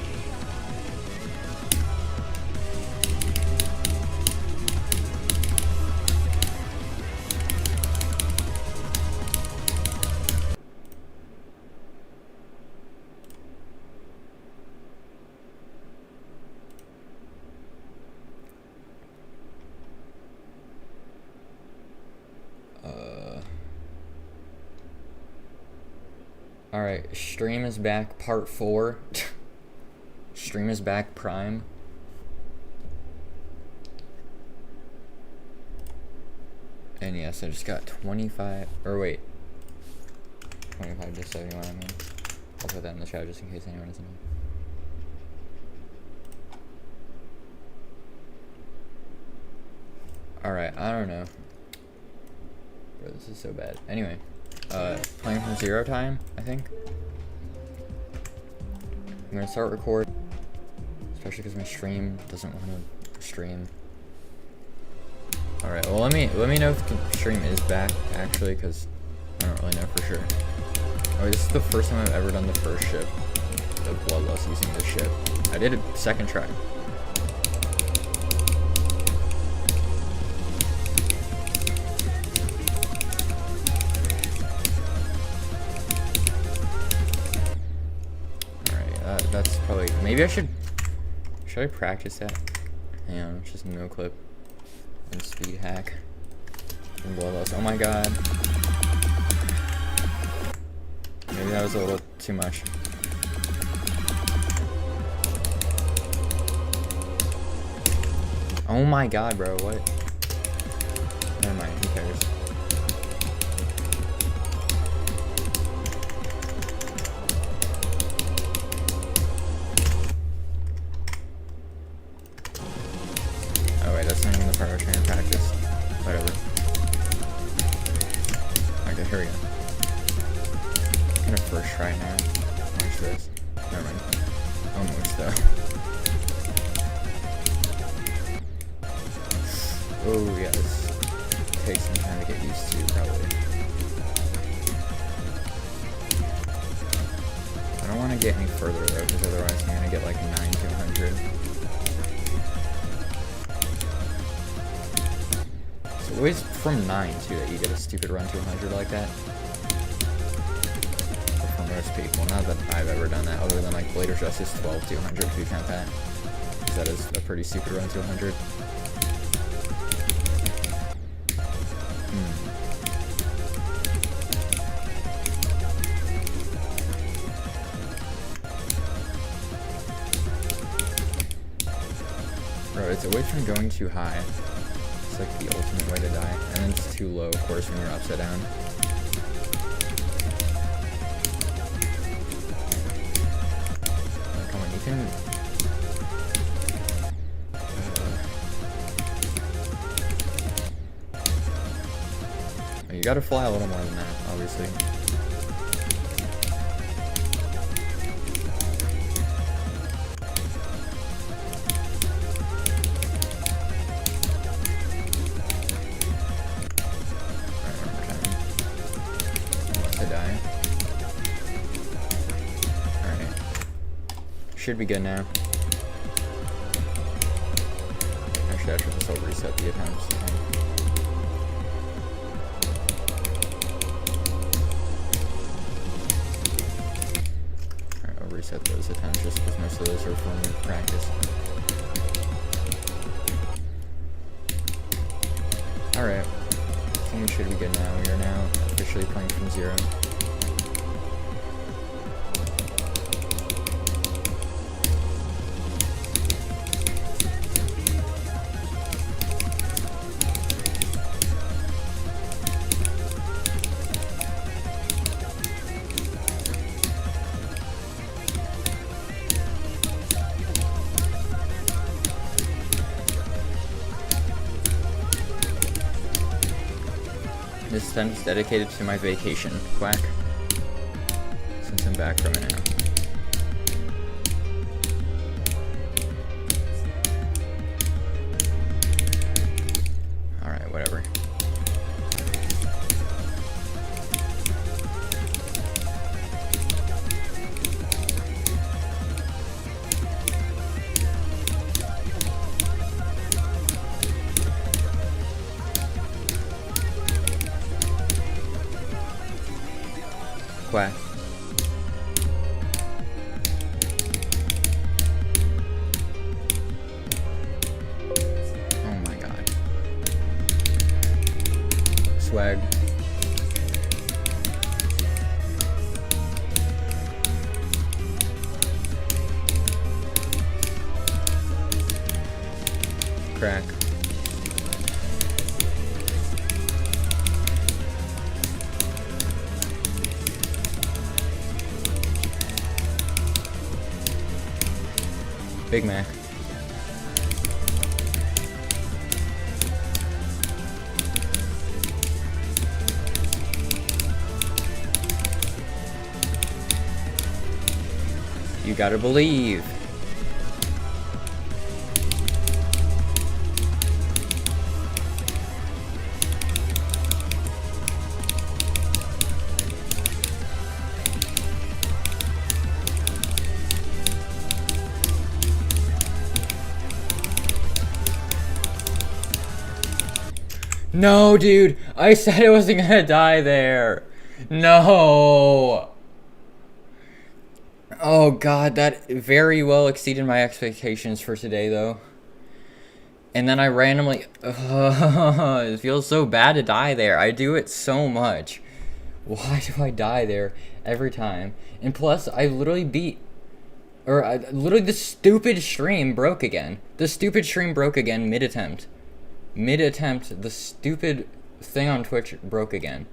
Alright, stream is back, part 4. Stream is back, Prime. And yes, I just got 25, or wait. 25 to 71, I mean. I'll put that in the chat just in case anyone doesn't know. Alright, I don't know. Bro, this is so bad. Anyway. Playing from 0 time, I think. I'm gonna start record, especially because my stream doesn't want to stream. All right, well let me know if the stream is back actually, because I don't really know for sure. Oh, this is the first time I've ever done the first ship, the Bloodlust, using this ship. I did a second try. That's probably, maybe should I practice that? Hang on, just no clip and speed hack and Bloodlust. Oh my god. Maybe that was a little too much. Oh my god, bro, what? Never mind, who cares? That's not even the part I was trying to practice. Whatever. Okay, here we go. I'm gonna first try now. Watch this. Never mind. Almost though. Oh yeah, this takes some time to get used to probably. I don't want to get any further though, because otherwise I'm gonna get like 9 to 100. Always from 9 too that you get a stupid run to 100 like that. But for most people, not that I've ever done that, other than like Blader's Justice 12 to 100 if you count that. Because that is a pretty stupid run to 100. Bro, it's always from going too high. It's like the ultimate way to die. And then it's too low, of course, when you're upside down. Like, come on, you can... You gotta fly a little more than that, obviously. Should be good now. Actually, I should just reset the attempts. Alright, I'll reset those attempts just because most of those are from practice. Alright, I think we should be good now. We are now officially playing from 0. This tent is dedicated to my vacation. Quack. Since I'm back from it now. Alright, whatever. Quack. Oh my god. Swag. Crack. Big Mac. You gotta believe. No, dude. I said I wasn't gonna die there. No. Oh god, that very well exceeded my expectations for today, though. And then I randomly... it feels so bad to die there. I do it so much. Why do I die there every time? And plus, I literally beat... literally the stupid stream broke again. The stupid stream broke again mid-attempt. Mid-attempt, the stupid thing on Twitch broke again.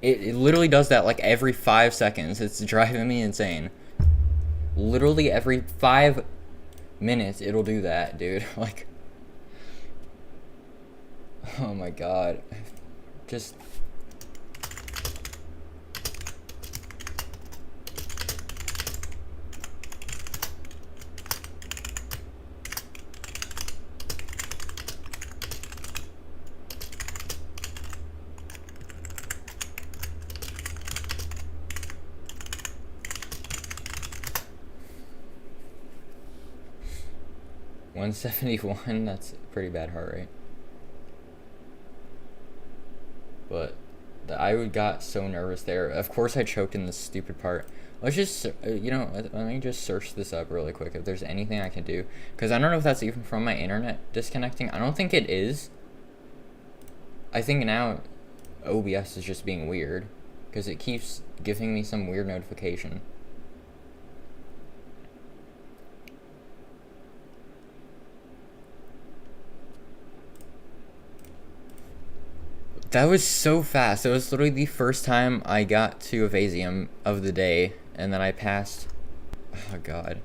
It literally does that like every 5 seconds. It's driving me insane. Literally every 5 minutes it'll do that, dude. Like, oh my god. Just... $171, that's a pretty bad heart rate. But I got so nervous there. Of course I choked in this stupid part. Let's just, you know, let me just search this up really quick if there's anything I can do. Because I don't know if that's even from my internet disconnecting. I don't think it is. I think now OBS is just being weird. Because it keeps giving me some weird notification. That was so fast. It was literally the first time I got to Evasium of the day, and then I passed. Oh god.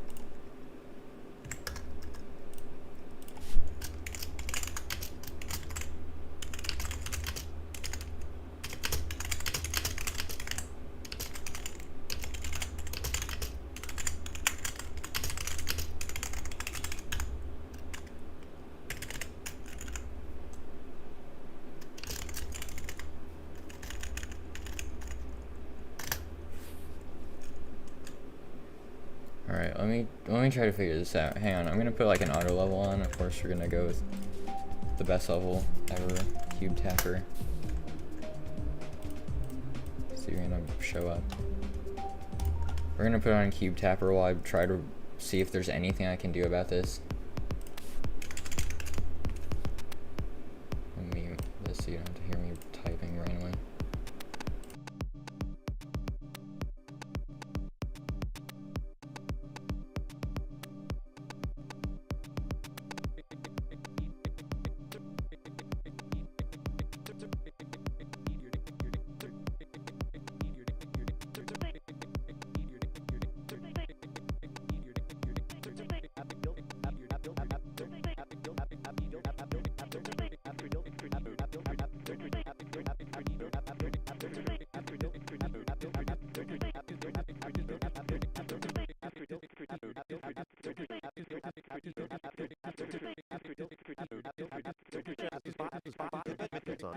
Alright, let me try to figure this out. Hang on, I'm gonna put like an auto level on. Of course we're gonna go with the best level ever, Cube Tapper. So you're gonna show up. We're gonna put on Cube Tapper while I try to see if there's anything I can do about this. Let me mute this so you don't have to hear me typing randomly. Oh,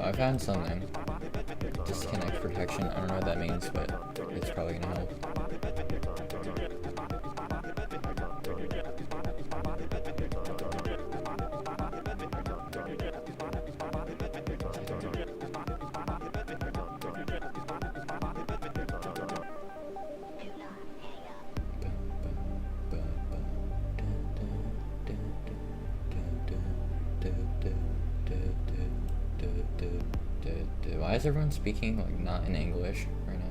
I found something. Disconnect protection. I don't know what that means, but it's probably gonna help. Why is everyone speaking like not in English right now?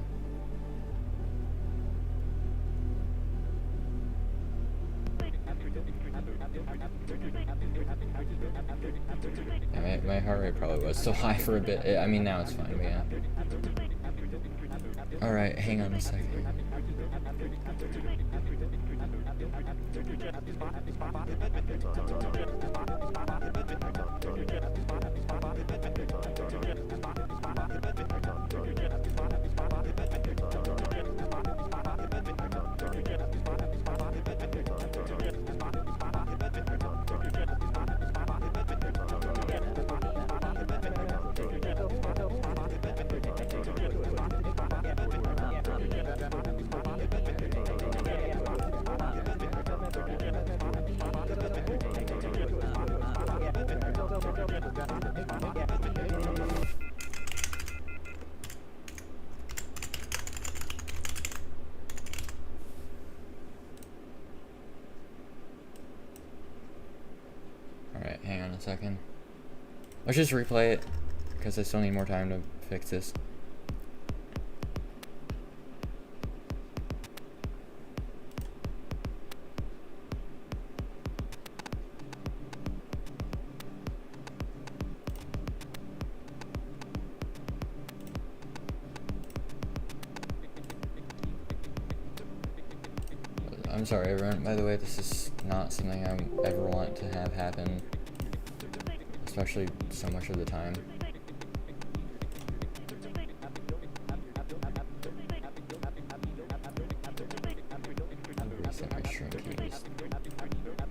Yeah, my heart rate probably was still high for a bit. I mean, now it's fine, but yeah. Alright, hang on a second. Alright, hang on a second. Let's just replay it, because I still need more time to fix this. I'm sorry everyone, by the way, this is not something I ever want to have happen, especially so much of the time. Reset my stream keys.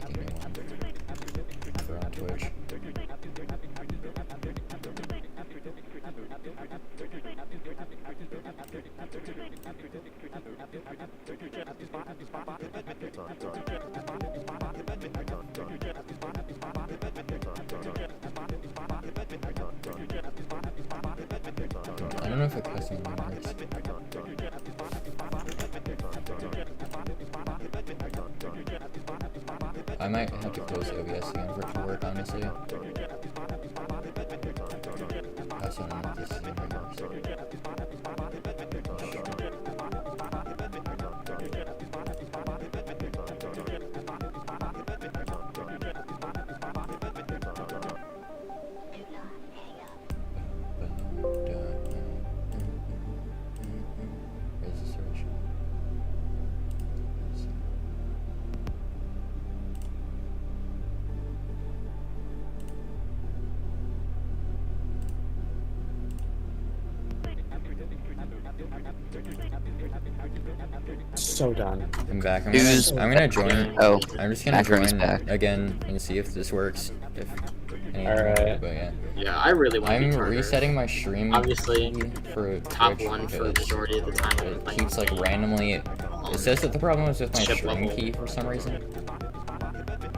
Give me one for on Twitch. I don't know if a custom one works. I might have to close OBS again for it to work, honestly. I also don't know if this is even works. Where's the search? So done. I'm back. I'm Who's- gonna join. Oh, I'm just gonna Macaroon's join back. again and see if this works. If anything, Alright. but yeah. Yeah, I really want to I'm be Tartar. resetting my stream Obviously, key for top Twitch one for the because majority of the time. it keeps like randomly. It says that the problem is with my Chip stream level. key for some reason.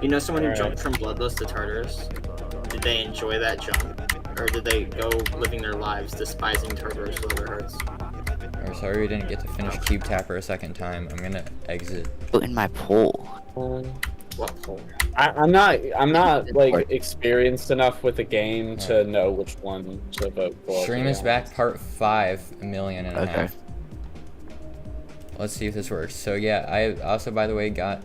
You know someone who Alright. jumped from Bloodlust to Tartarus? Did they enjoy that jump? Or did they go living their lives despising Tartarus with their hearts? Or sorry we didn't get to finish Cube Tapper a second time. I'm gonna exit. Put in my poll. What pole? I'm not like experienced enough with the game to know which one to vote for. Stream to be is back, honest. part 5, 1.5 million. Okay. Let's see if this works. So yeah, I also, by the way, got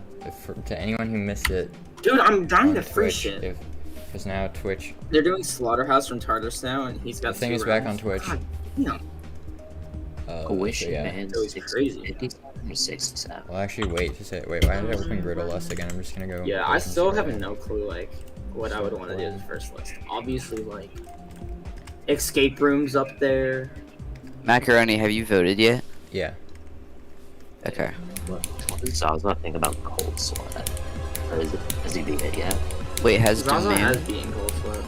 to anyone who missed it. Dude, I'm dying on to free Twitch, shit. Because now Twitch. They're doing Slaughterhouse from Tartarus now, and he's got The thing 2 is back rounds. on Twitch. God damn. I wish so yeah. man. That was crazy. 57 or 67. Well, actually, wait to say. Wait, why did I open Bloodlust again? I'm just gonna go. Yeah, look I and still see have what I- no clue, like, what I would want to do as the first list. Obviously, like, escape rooms up there. Macaroni, have you voted yet? Yeah. Okay. So I was about to think about Cold Sweat. Or has he beat it yet? Wait, has Zaza has Domain? beaten Cold Sweat.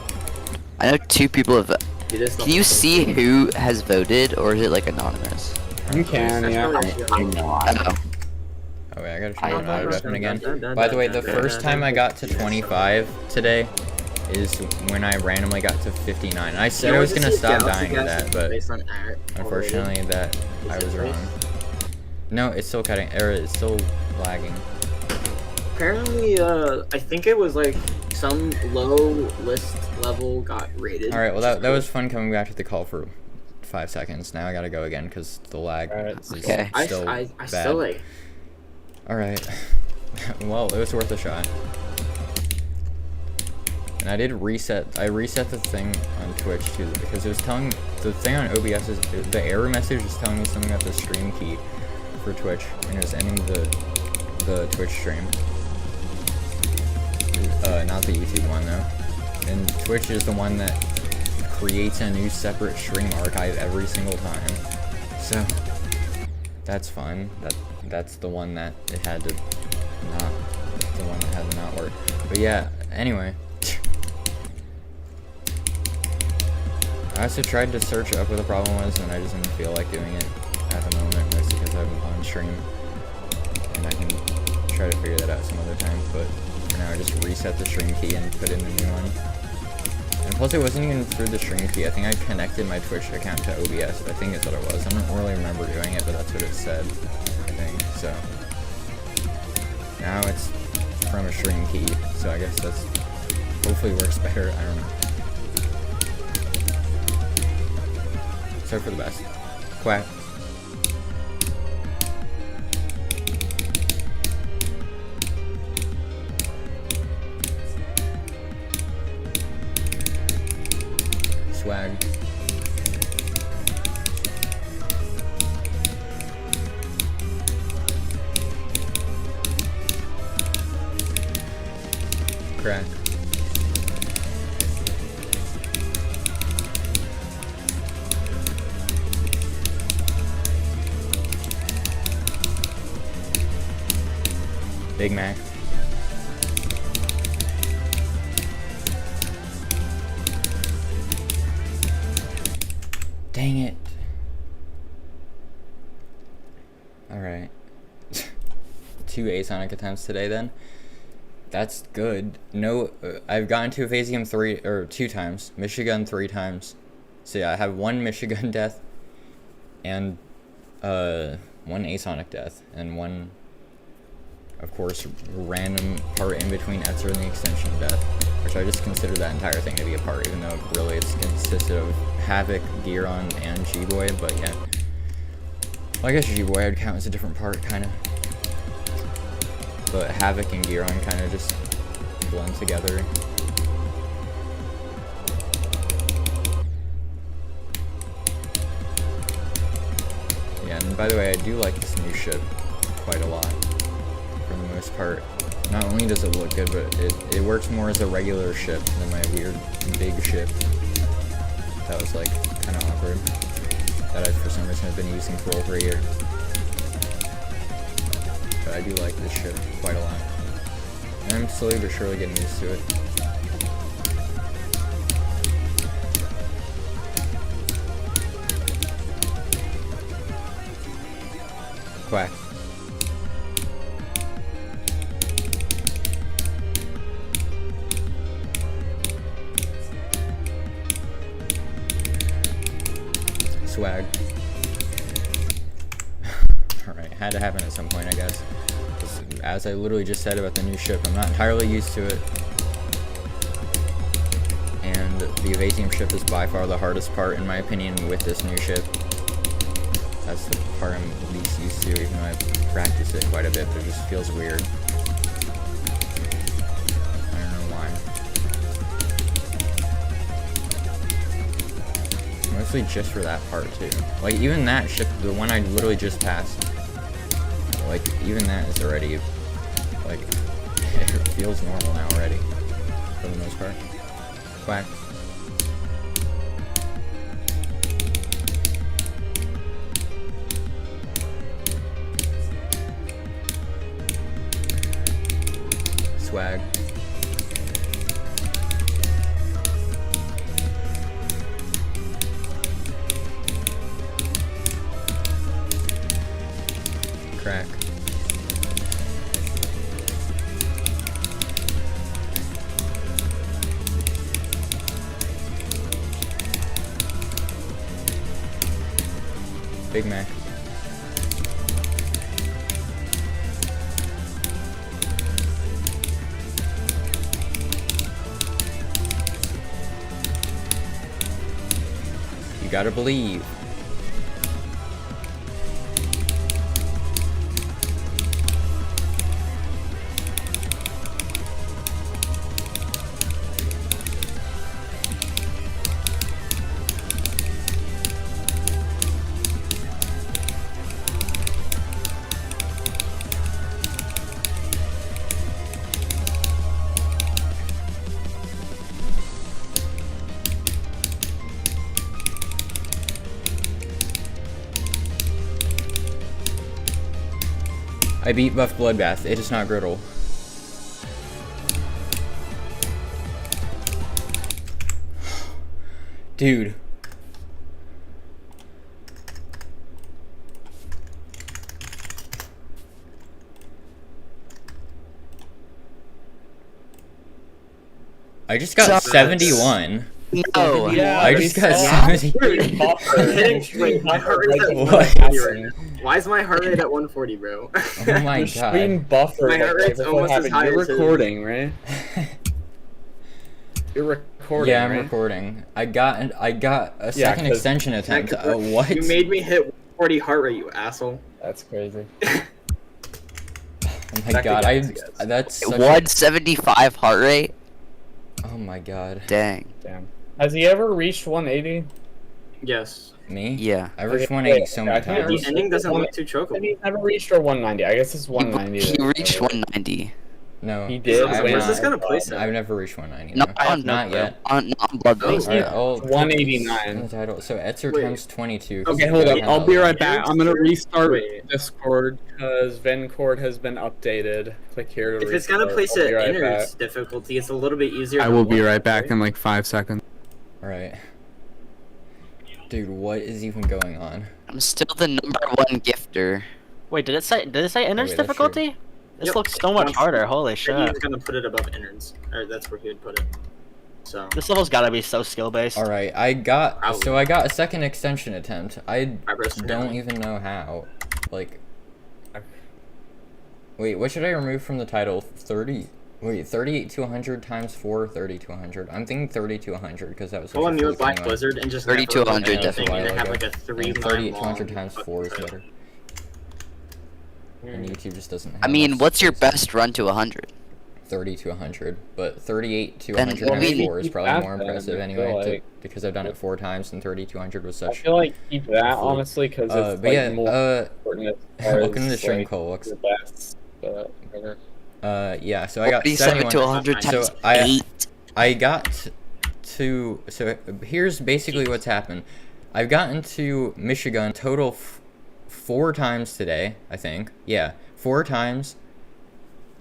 I know 2 people have. Dude, this Can you stuff is so see cool. who has voted, or is it like anonymous? You can, That's yeah. probably- I know. Oh, Oh wait, I gotta I turn on have auto deafen again. dun, By the way, the dun, first dun, time dun, I got to 25 today is when I randomly got to 59. I said I was gonna stop dying to that, but unfortunately that I was wrong. No, it's still cutting, or it's still lagging. Apparently, I think it was like some low list level got rated. Alright, well that was fun coming back to the call for 5 seconds. Now I gotta go again because the lag Alright. is Okay. still I bad. still like. Alright. Well, it was worth a shot. And I did reset. I reset the thing on Twitch too because it was telling the thing on OBS is the error message is telling me something about the stream key for Twitch, and it was ending the Twitch stream. Not the YouTube one though. And Twitch is the one that creates a new separate stream archive every single time. So that's fun. That's the one that it had to not. That's the one that had to not work. But yeah. Anyway. I also tried to search up what the problem was, and I just didn't feel like doing it at the moment, mostly because I'm on stream, and I can try to figure that out some other time, but for now I just reset the stream key and put in a new one. And plus it wasn't even through the stream key, I think I connected my Twitch account to OBS, I think is what it was. I don't really remember doing it, but that's what it said, I think, so. Now it's from a stream key, so I guess that's hopefully works better, I don't know. So for the best. Quack. Swag. Crack. Big Mac. Dang it. Alright. 2 Asonic attempts today then. That's good. No, I've gotten to Ephasium 2 times. Michigan 3 times. So yeah, I have 1 Michigan death. And, 1 Asonic death. And 1... of course, random part in between Etzer and the extension death, which I just consider that entire thing to be a part, even though really it's consisted of Havoc, Giron, and G-Boy, but yeah. Well, I guess G-Boy I'd count as a different part, kind of. But Havoc and Giron kind of just blend together. Yeah, and by the way, I do like this new ship quite a lot. For the most part. Not only does it look good, but it works more as a regular ship than my weird big ship. That was like kind of awkward. That I for some reason have been using for over a year. But I do like this ship quite a lot. And I'm slowly but surely getting used to it. Quack. Swag. Alright, had to happen at some point, I guess. As I literally just said about the new ship, I'm not entirely used to it. And the Evasium ship is by far the hardest part, in my opinion, with this new ship. That's the part I'm least used to, even though I've practiced it quite a bit, but it just feels weird. I don't know why. Mostly just for that part too. Like even that ship, the one I literally just passed, like even that is already, like, it feels normal now already, for the most part. Quack. swag. Crack. Big Mac. You gotta believe. I beat Buff Bloodbath. It is not Griddle. Dude. I just got 71. No. Yeah, I we just got saw- 70. Wait, my heart rate's at What? 140 right now. Why is my heart rate at 140, bro? Oh my Your screen god. buffer. My heart rate's almost as high You're as his. recording, right? You're recording, Yeah, I'm right? recording. I got a Yeah, second 'cause- extension attempt. What? You made me hit 140 heart rate, you asshole. That's crazy. Oh my Back god, again, guys. that's such a, 175 heart rate? oh my god. Dang. Damn. Has he ever reached 180? Yes. Me? Yeah. I reached Okay, 180 wait, so I many can't The times. ending doesn't One- look too chokeable. He's never reached or 190. I guess it's 190. He that- reached 190. No. He did. I've Where's not- this gonna place it? I've never reached 190. Not No. on- Not yet. On Bloodlust. Oh, Alright, yeah. I'll 189. in the title. So Etzer Wait. times 22. 'cause Okay, you hold got up. I'll be 10. right back. I'm gonna restart Wait. Discord because Vencord has been updated. Click here to If it's gonna restart. place I'll it be right inners back. difficulty, it's a little bit easier. I than will be one, right back in like 5 seconds. Alright. Dude, what is even going on? I'm still the #1 gifter. Wait, did it say inners wait, that's difficulty? This Yep. looks so much harder. Holy He's shit! gonna put it above innards, or that's where he would put it. So This level's gotta be so skill based. Alright, I got Probably. I got a second extension attempt. I Eyebrows don't down. even know how. Like wait, what should I remove from the title? 38 to 100 times 4, 30 to 100. I'm thinking 30 to 100 because that was pull a such new fluke Black anyway. Blizzard and just 30 to never 100 open anything definitely. and have Ago. like a 3 And 38 to 100 times 4 is better. And YouTube just doesn't have I mean, enough what's your space. best run to 100? 30 to 100, but 38 to Then 100 what times do you 4 is keep probably that more then? impressive I anyway, feel like- because I've done it 4 times and 30 to 100 was I such. feel like keep that Cool. honestly because it's But like yeah, more important as far welcome to the as, stream, like, Cobalx. your best, whatever. Yeah, so I got 47 to 71. 100 So times I 8. I got to, so here's basically what's happened. I've gotten to Michigan total 4 times today, I think. Yeah, 4 times.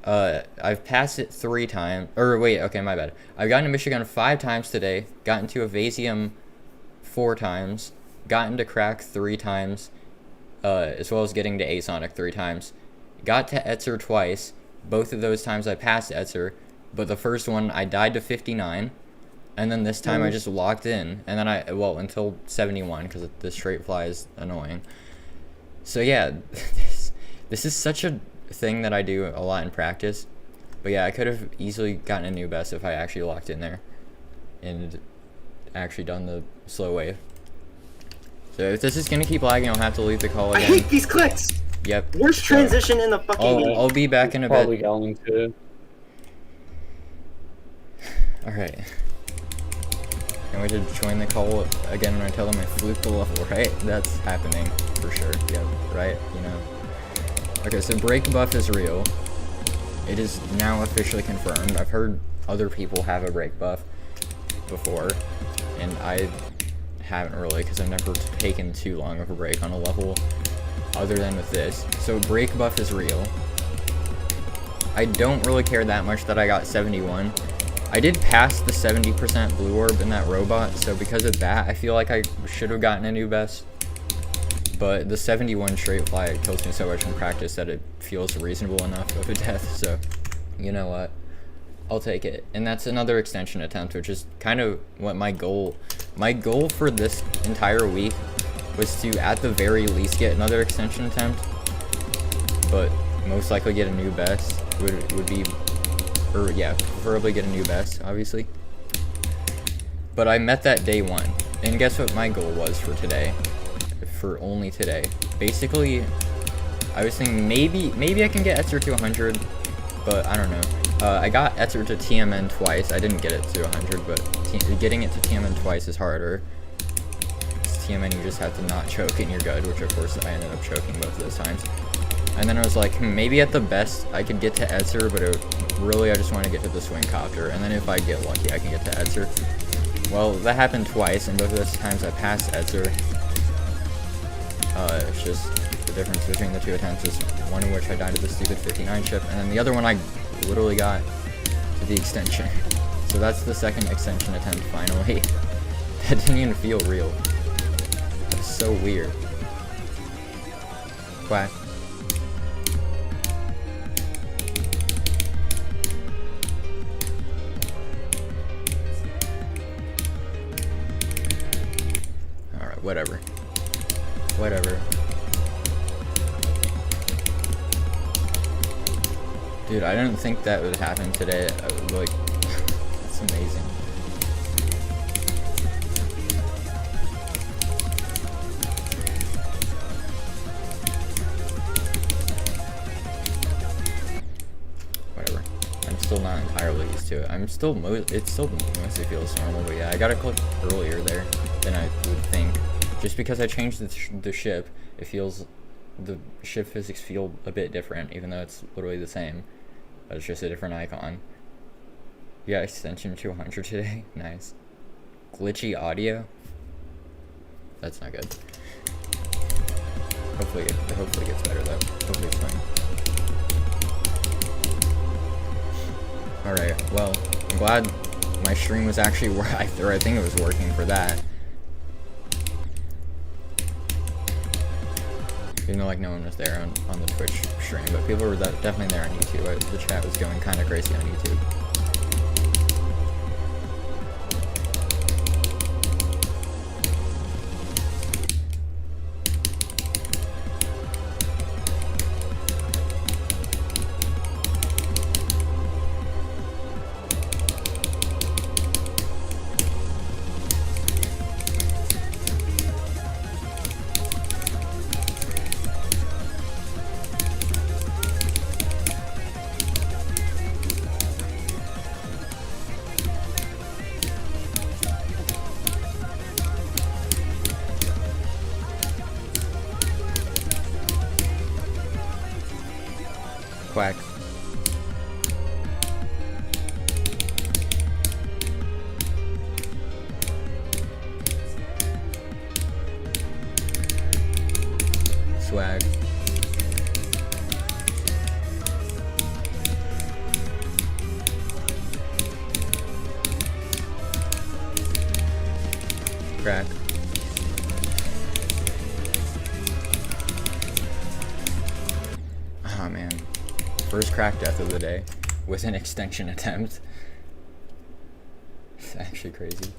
I've passed it 3 times. Or wait, okay, my bad. I've gotten to Michigan 5 times today. Gotten to Evasium 4 times. Gotten to Crack 3 times. As well as getting to Asonic 3 times. Got to Etzer twice. Both of those times I passed Etzer. But the first one I died to 59. And then this time I just locked in. And then until 71 because the straight fly is annoying. So yeah, this is such a thing that I do a lot in practice. But yeah, I could have easily gotten a new best if I actually locked in there and actually done the slow wave. So if this is gonna keep lagging, I'll have to leave the call I again. hate these clicks. Yep. Worst So, transition in the fucking game. I'll be back in a Probably bit. going to. Alright. Can't wait to join the call again when I tell them I fluked the level, right? That's happening for sure. Yep, right? You know. Okay, so break buff is real. It is now officially confirmed. I've heard other people have a break buff before, and I haven't really because I've never taken too long of a break on a level other than with this. So break buff is real. I don't really care that much that I got 71. I did pass the 70% blue orb in that robot, so because of that, I feel like I should have gotten a new best. But the 71 straight fly kills me so much in practice that it feels reasonable enough of a death, so you know what? I'll take it. And that's another extension attempt, which is kind of what my goal for this entire week was to, at the very least, get another extension attempt, but most likely get a new best would be, or yeah, preferably get a new best, obviously. But I met that day one, and guess what my goal was for today? For only today. Basically, I was thinking maybe I can get Etzer to 100, but I don't know. I got Etzer to TMN twice. I didn't get it to 100, but getting it to TMN twice is harder. TMN, you just have to not choke and you're good, which of course I ended up choking both of those times. And then I was like, maybe at the best I could get to Etzer, but really I just want to get to the swing copter. And then if I get lucky, I can get to Etzer. Well, that happened twice, and both of those times I passed Etzer. It's just the difference between the two attempts is one in which I died to the stupid 59 chip, and then the other one I literally got to the extension. So that's the second extension attempt finally. That didn't even feel real. It's so weird. Quack. Alright, whatever. Whatever. Dude, I didn't think that would happen today. Like, it's amazing. Whatever. I'm still not entirely used to it. It still mostly feels normal, but yeah, I gotta click earlier there than I would think. Just because I changed the ship, the ship physics feel a bit different, even though it's literally the same. But it's just a different icon. Yeah, extension 200 today. Nice. Glitchy audio? That's not good. Hopefully it gets better though. Hopefully it's fine. Alright, well, I'm glad my stream was actually I think it was working for that. Even though like no one was there on the Twitch stream, but people were definitely there on YouTube. The chat was going kind of crazy on YouTube. Quack. Swag. Crack. Oh man. First crack death of the day with an extension attempt. It's actually crazy.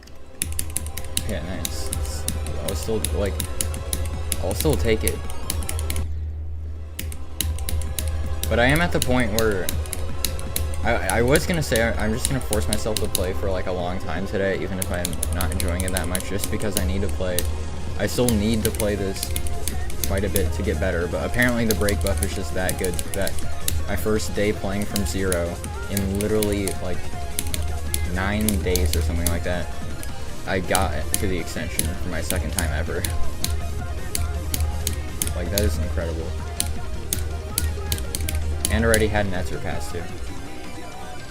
Yeah, nice. I'll still take it. But I am at the point where I was gonna say I'm just gonna force myself to play for like a long time today, even if I'm not enjoying it that much, just because I need to play. I still need to play this quite a bit to get better, but apparently the break buff is just that good that my first day playing from 0 in literally like 9 days or something like that, I got to the extension for my second time ever. Like, that is incredible. And already had an Etzer pass too.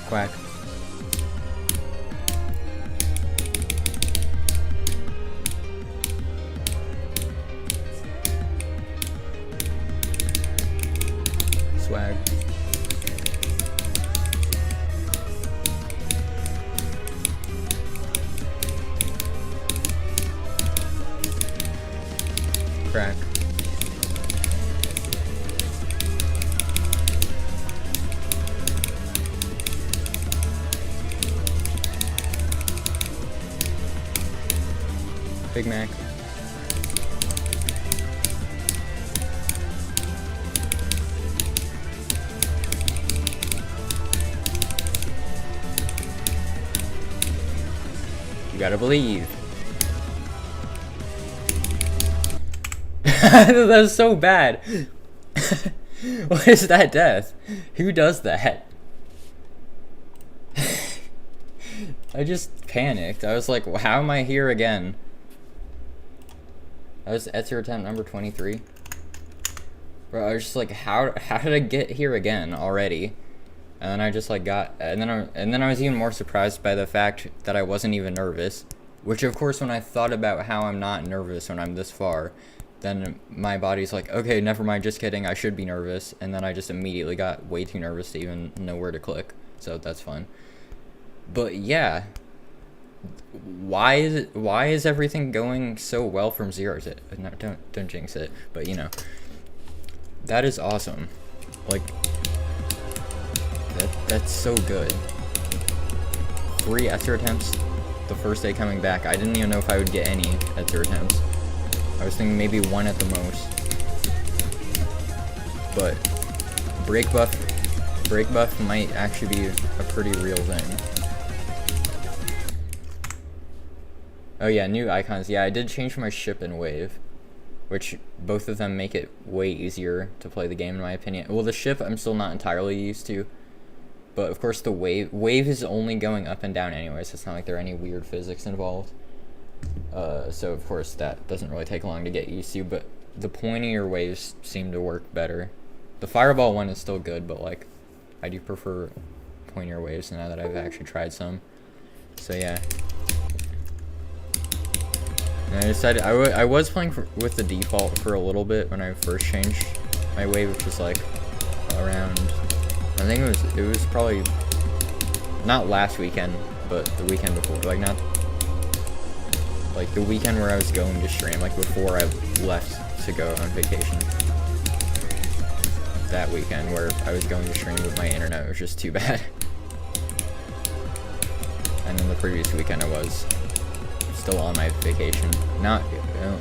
Quack. Swag. Big Mac. You gotta believe. That was so bad. What is that death? Who does that? I just panicked. I was like, well, how am I here again? That was Etzer attempt number 23. Bro, I was just like, how did I get here again already? And then I just like and then I was even more surprised by the fact that I wasn't even nervous. Which of course, when I thought about how I'm not nervous when I'm this far, then my body's like, okay, never mind, just kidding, I should be nervous. And then I just immediately got way too nervous to even know where to click. So that's fun. But yeah, why is everything going so well from 0 to no, don't jinx it, but you know, that is awesome. Like that's so good. 3 Etzer attempts the first day coming back. I didn't even know if I would get any Etzer attempts. I was thinking maybe 1 at the most. But break buff might actually be a pretty real thing. Oh yeah, new icons. Yeah, I did change my ship and wave, which both of them make it way easier to play the game in my opinion. Well, the ship I'm still not entirely used to, but of course the wave is only going up and down anyways, so it's not like there are any weird physics involved. So of course that doesn't really take long to get used to, but the pointier waves seem to work better. The fireball one is still good, but like I do prefer pointier waves now that I've actually tried some. So yeah. And I decided I was playing with the default for a little bit when I first changed my wave, which was like around, I think it was probably not last weekend, but the weekend before, like not like the weekend where I was going to stream, like before I left to go on vacation. That weekend where I was going to stream, but my internet was just too bad. And then the previous weekend I was still on my vacation. Not, well,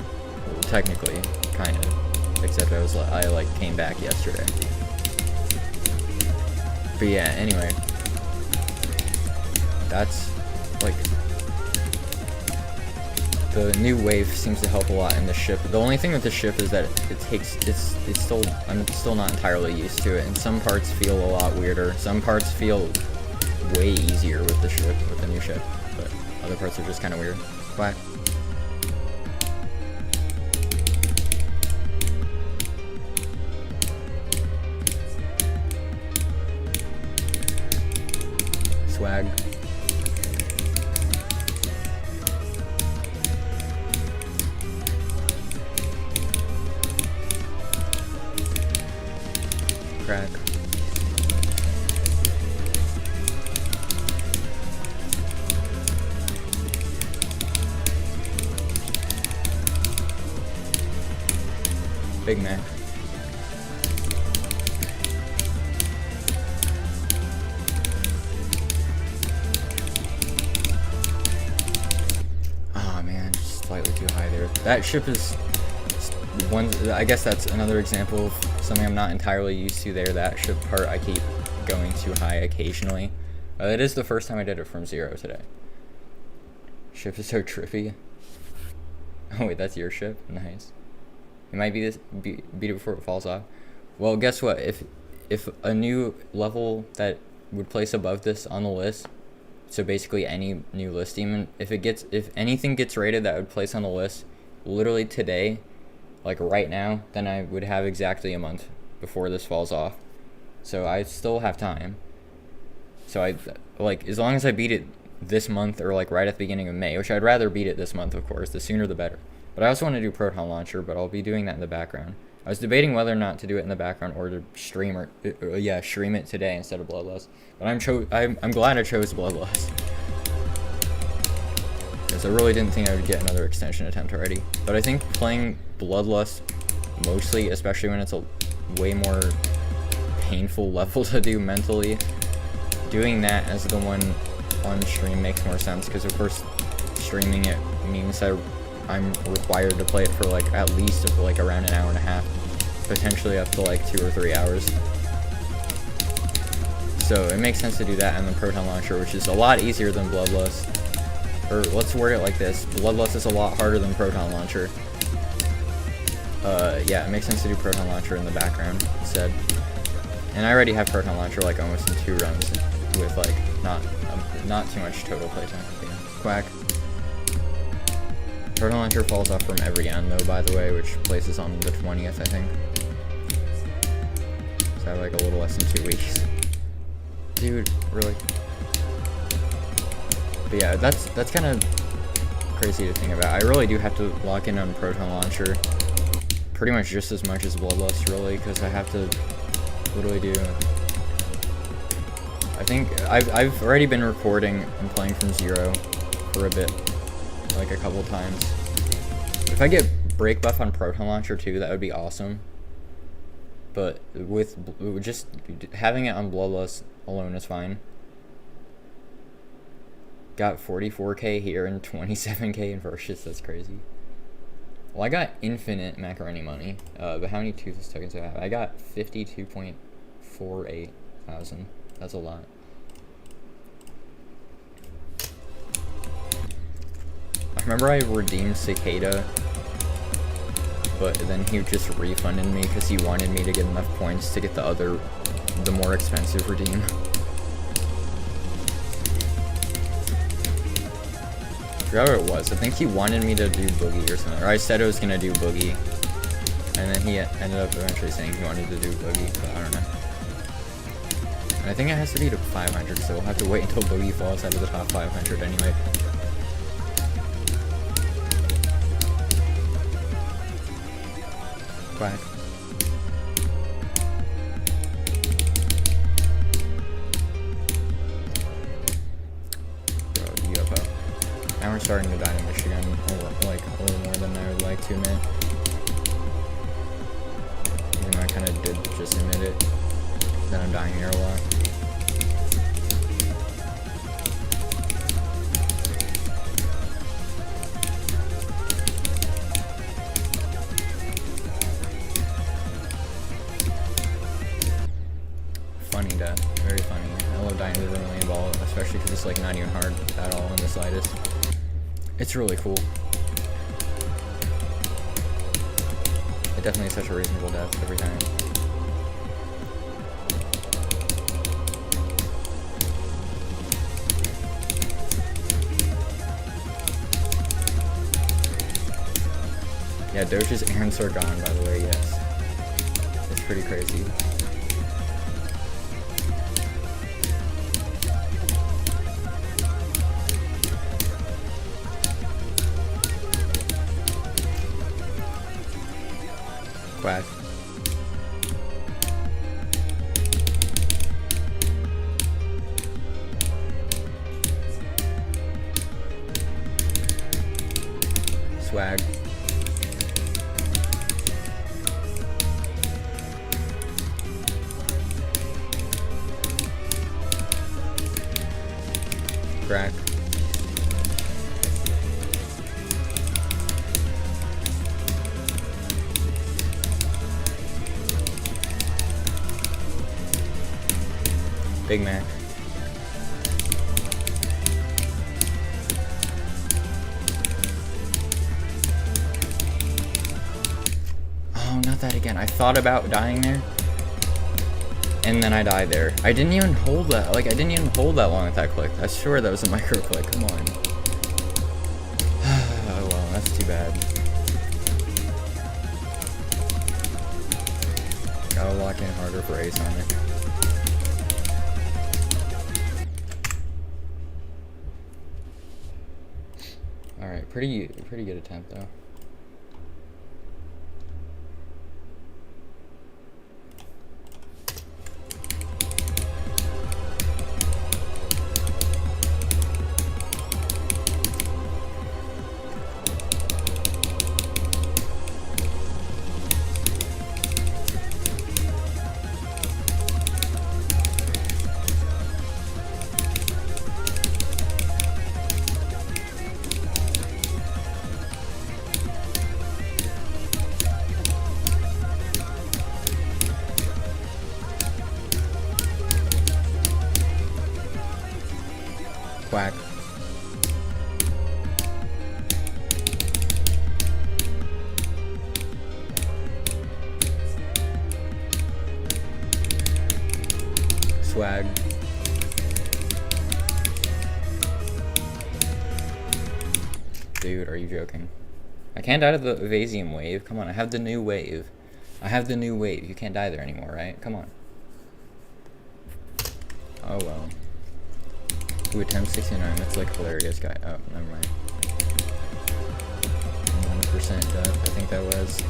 technically, kind of. Except I like came back yesterday. But yeah, anyway. That's, like, the new wave seems to help a lot in the ship. The only thing with the ship is that I'm still not entirely used to it, and some parts feel a lot weirder. Some parts feel way easier with the new ship, but other parts are just kind of weird. Whack. Swag. Crack. Big Mac. Oh man, just slightly too high there. That ship is one. I guess that's another example of something I'm not entirely used to there. That ship part, I keep going too high occasionally. It is the first time I did it from 0 today. Ship is so trippy. Oh wait, that's your ship? Nice. It might be beat it before it falls off. Well, guess what? If a new level that would place above this on the list, so basically any new list, even if anything gets rated that would place on the list, literally today, like right now, then I would have exactly a month before this falls off. So I still have time. So as long as I beat it this month or like right at the beginning of May, which I'd rather beat it this month, of course, the sooner the better. But I also want to do Proton Launcher, but I'll be doing that in the background. I was debating whether or not to do it in the background or to stream it today instead of Bloodlust. But I'm glad I chose Bloodlust, because I really didn't think I would get another extension attempt already. But I think playing Bloodlust mostly, especially when it's a way more painful level to do mentally, doing that as the one on stream makes more sense, because of course streaming it means I I'm required to play it for like at least like around an hour and a half, potentially up to like 2 or 3 hours. So it makes sense to do that and then Proton Launcher, which is a lot easier than Bloodlust. Or let's word it like this: Bloodlust is a lot harder than Proton Launcher. Yeah, it makes sense to do Proton Launcher in the background instead. And I already have Proton Launcher like almost in 2 runs with like not too much total playtime. Yeah. Quack. Proton Launcher falls off from every end though, by the way, which places on the 20th, I think. So I have like a little less than 2 weeks. Dude, really? But yeah, that's kind of crazy to think about. I really do have to lock in on Proton Launcher pretty much just as much as Bloodlust, really, because I have to. What do I do? I think I've already been recording and playing from 0 for a bit, like a couple times. If I get break buff on Proton Launcher too, that would be awesome. But with just having it on Bloodlust alone is fine. Got 44k here and 27k in Versus. That's crazy. Well, I got infinite macaroni money. But how many Toothless tokens do I have? I got 52.48 thousand. That's a lot. I remember I redeemed Cicada, but then he just refunded me because he wanted me to get enough points to get the more expensive redeem. I forgot what it was. I think he wanted me to do Boogie or something. Or I said I was going to do Boogie. And then he ended up eventually saying he wanted to do Boogie, but I don't know. And I think it has to be to 500, so we'll have to wait until Boogie falls out of the top 500 anyway. Quack. Now we're starting to die in Michigan, like a little more than I would like to admit. Even though I kind of did just admit it, that I'm dying here a lot. Funny death, very funny. I love dying to the Vermilion Ball, especially because it's like not even hard at all in the slightest. It's really cool. It definitely is such a reasonable death every time. Yeah, Doge's errands are gone, by the way, yes. It's pretty crazy. Quack. Swag. Crack. Big Mac. Oh, not that again. I thought about dying there. And then I died there. I didn't even hold that. Like, I didn't even hold that long with that click. I swear that was a micro click. Come on. Oh, well, that's too bad. Gotta lock in harder for Ace on it. Alright, pretty good attempt though. Quack. Swag. Dude, are you joking? I can't die to the Evasium wave. Come on, I have the new wave. I have the new wave. You can't die there anymore, right? Come on. Oh well. Ooh, attempt 69. That's like hilarious, guy. Oh, never mind. 100% death. I think that was.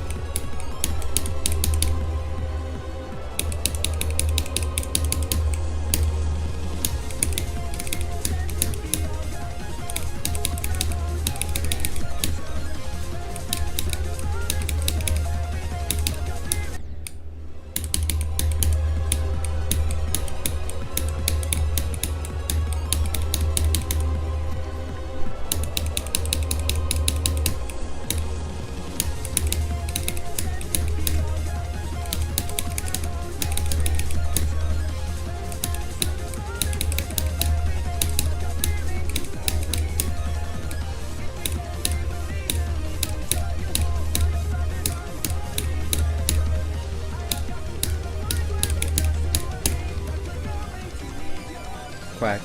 Quack.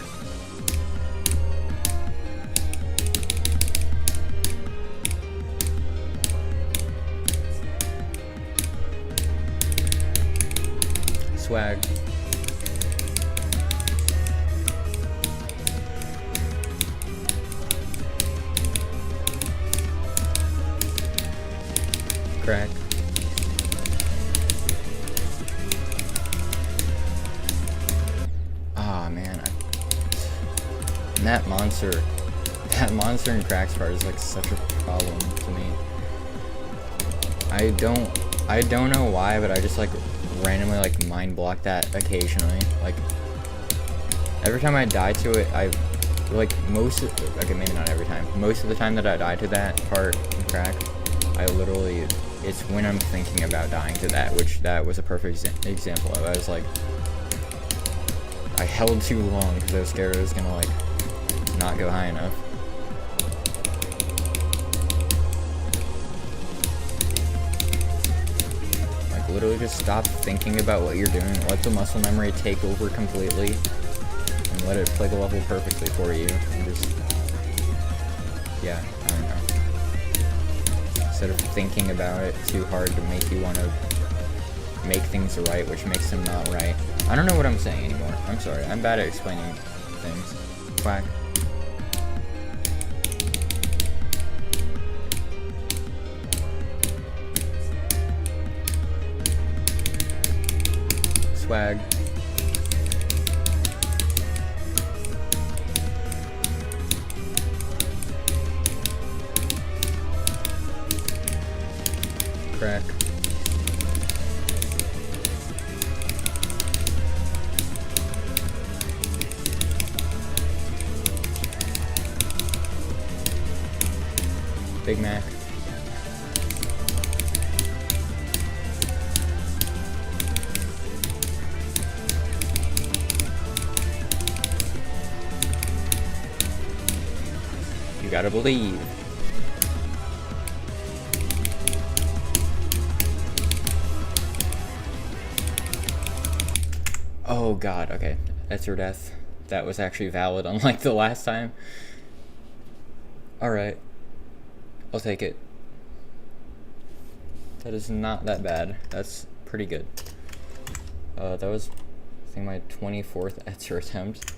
Swag. Crack. Ah, man. And that monster in Crack's part is like such a problem to me. I don't know why, but I just like randomly like mind block that occasionally. Like every time I die to it, I like okay, maybe not every time. Most of the time that I die to that part in Crack, I literally, it's when I'm thinking about dying to that, which that was a perfect example of. I was like, I held too long because I was scared it was gonna like not go high enough. Like literally just stop thinking about what you're doing, let the muscle memory take over completely, and let it play the level perfectly for you, and just, yeah, I don't know. Instead of thinking about it too hard to make you want to make things right, which makes them not right. I don't know what I'm saying anymore. I'm sorry. I'm bad at explaining things. Quack. Swag. Crack. Big Mac. You gotta believe. Oh god, okay. That's your death. That was actually valid, unlike the last time. Alright. I'll take it. That is not that bad. That's pretty good. That was, I think, my 24th Etzer attempt.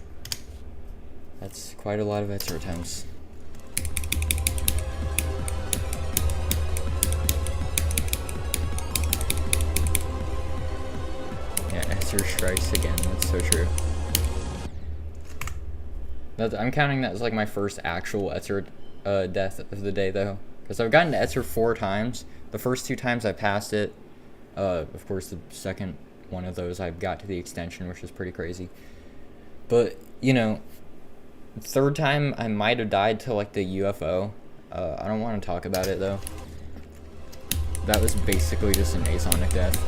That's quite a lot of Etzer attempts. Yeah, Etzer strikes again. That's so true. I'm counting that as like my first actual Etzer death of the day, though, because I've gotten to Etzer 4 times. The first 2 times I passed it. Of course, the second one of those I got to the extension, which is pretty crazy. But you know, the 3rd time I might have died to like the UFO. I don't want to talk about it though. That was basically just an asonic death,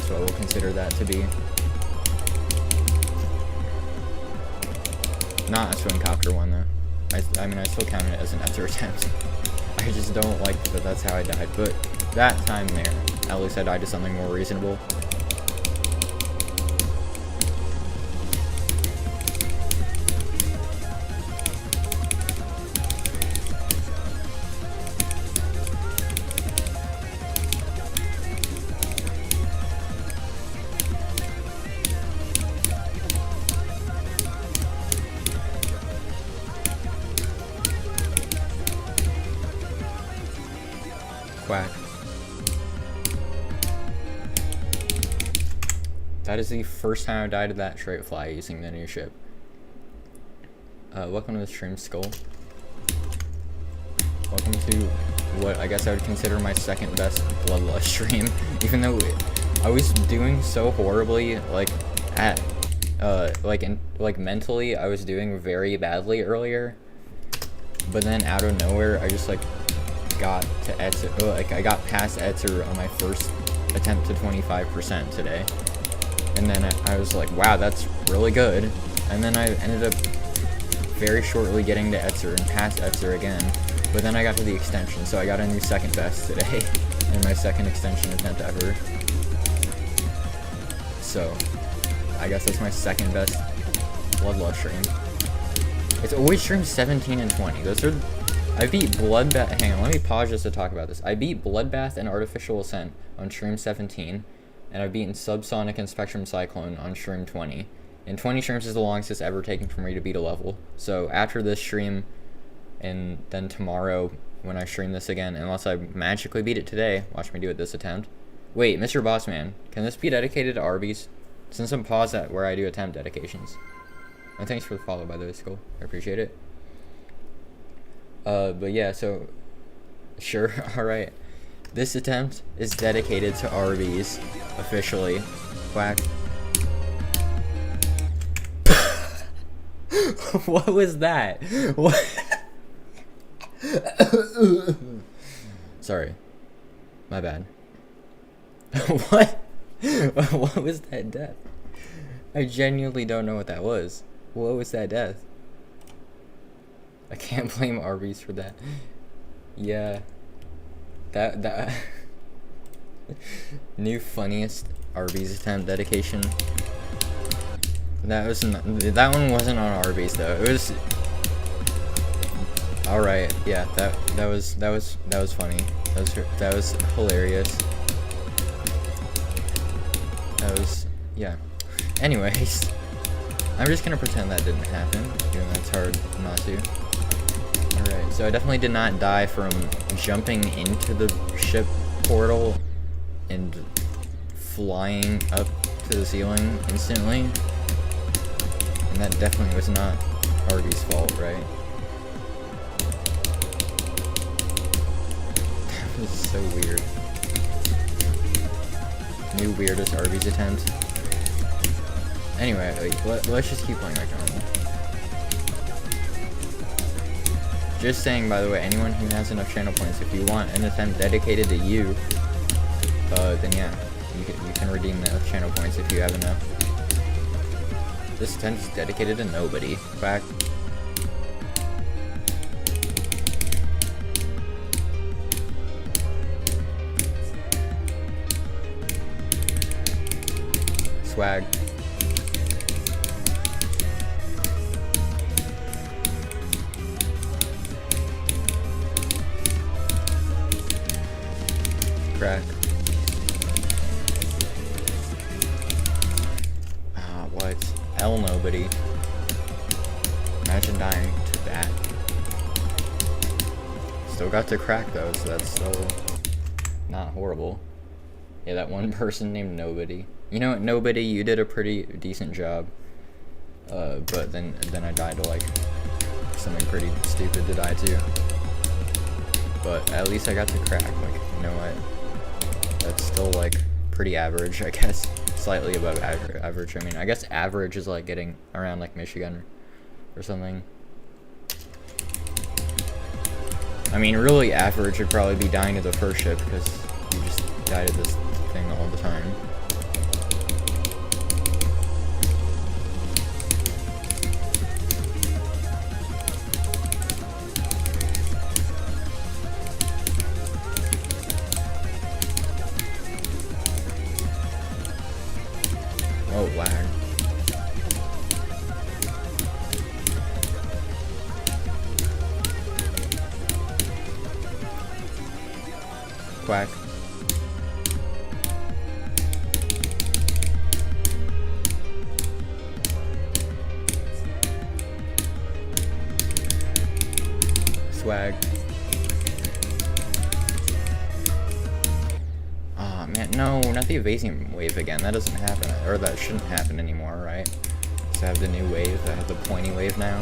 so I will consider that to be. Not a swing copter one though. I mean, I still count it as an Etzer attempt. I just don't like that that's how I died. But that time there, at least I died to something more reasonable. Quack. That is the first time I died to that straight fly using the new ship. Welcome to the stream, Skull. Welcome to what I guess I would consider my second best Bloodlust stream. Even though I was doing so horribly, like at like mentally I was doing very badly earlier. But then out of nowhere I just like got to Etzer, like I got past Etzer on my first attempt to 25% today, and then I was like, wow, that's really good. And then I ended up very shortly getting to Etzer and past Etzer again, but then I got to the extension, so I got a new second best today in my second extension attempt ever. So I guess that's my second best Bloodlust stream. It's always stream 17 and 20. Those are I beat Bloodbath. Hang on, let me pause just to talk about this. I beat Bloodbath and Artificial Ascent on stream 17, and I've beaten Subsonic and Spectrum Cyclone on stream 20. And 20 streams is the longest it's ever taken for me to beat a level. So after this stream, and then tomorrow when I stream this again, unless I magically beat it today, watch me do it this attempt. Wait, Mr. Bossman, can this be dedicated to Arby's? Since I'm paused at where I do attempt dedications. And thanks for the follow, by the way, Skull. I appreciate it. But yeah, so sure, alright. This attempt is dedicated to Arby's, officially. Quack. What was that? What? Sorry. My bad. What? What was that death? I genuinely don't know what that was. What was that death? I can't blame Arby's for that. Yeah. That new funniest Arby's attempt dedication. That one wasn't on Arby's though. It was alright, yeah, that was funny. That was hilarious. That was, yeah. Anyways, I'm just gonna pretend that didn't happen, even though it's hard not to. Alright, so I definitely did not die from jumping into the ship portal and flying up to the ceiling instantly. And that definitely was not Arby's fault, right? That was so weird. New weirdest Arby's attempt. Anyway, let's just keep playing like normal. Just saying, by the way, anyone who has enough channel points, if you want an attempt dedicated to you, then yeah, you can redeem the channel points if you have enough. This attempt is dedicated to nobody. Quack. Swag. Crack. Ah, what? L nobody. Imagine dying to that. Still got to crack though, so that's still not horrible. Yeah, that one person named Nobody. You know what, Nobody, you did a pretty decent job. But then I died to like something pretty stupid to die to. But at least I got to crack. Like, you know what? That's still like pretty average, I guess. Slightly above average. I mean, I guess average is like getting around like Michigan or something. I mean, really average would probably be dying to the first ship because you just die to this thing all the time. Quack. Swag. Oh man, no, not the evasive wave again. That doesn't happen, or that shouldn't happen anymore, right? So I have the new wave, I have the pointy wave now.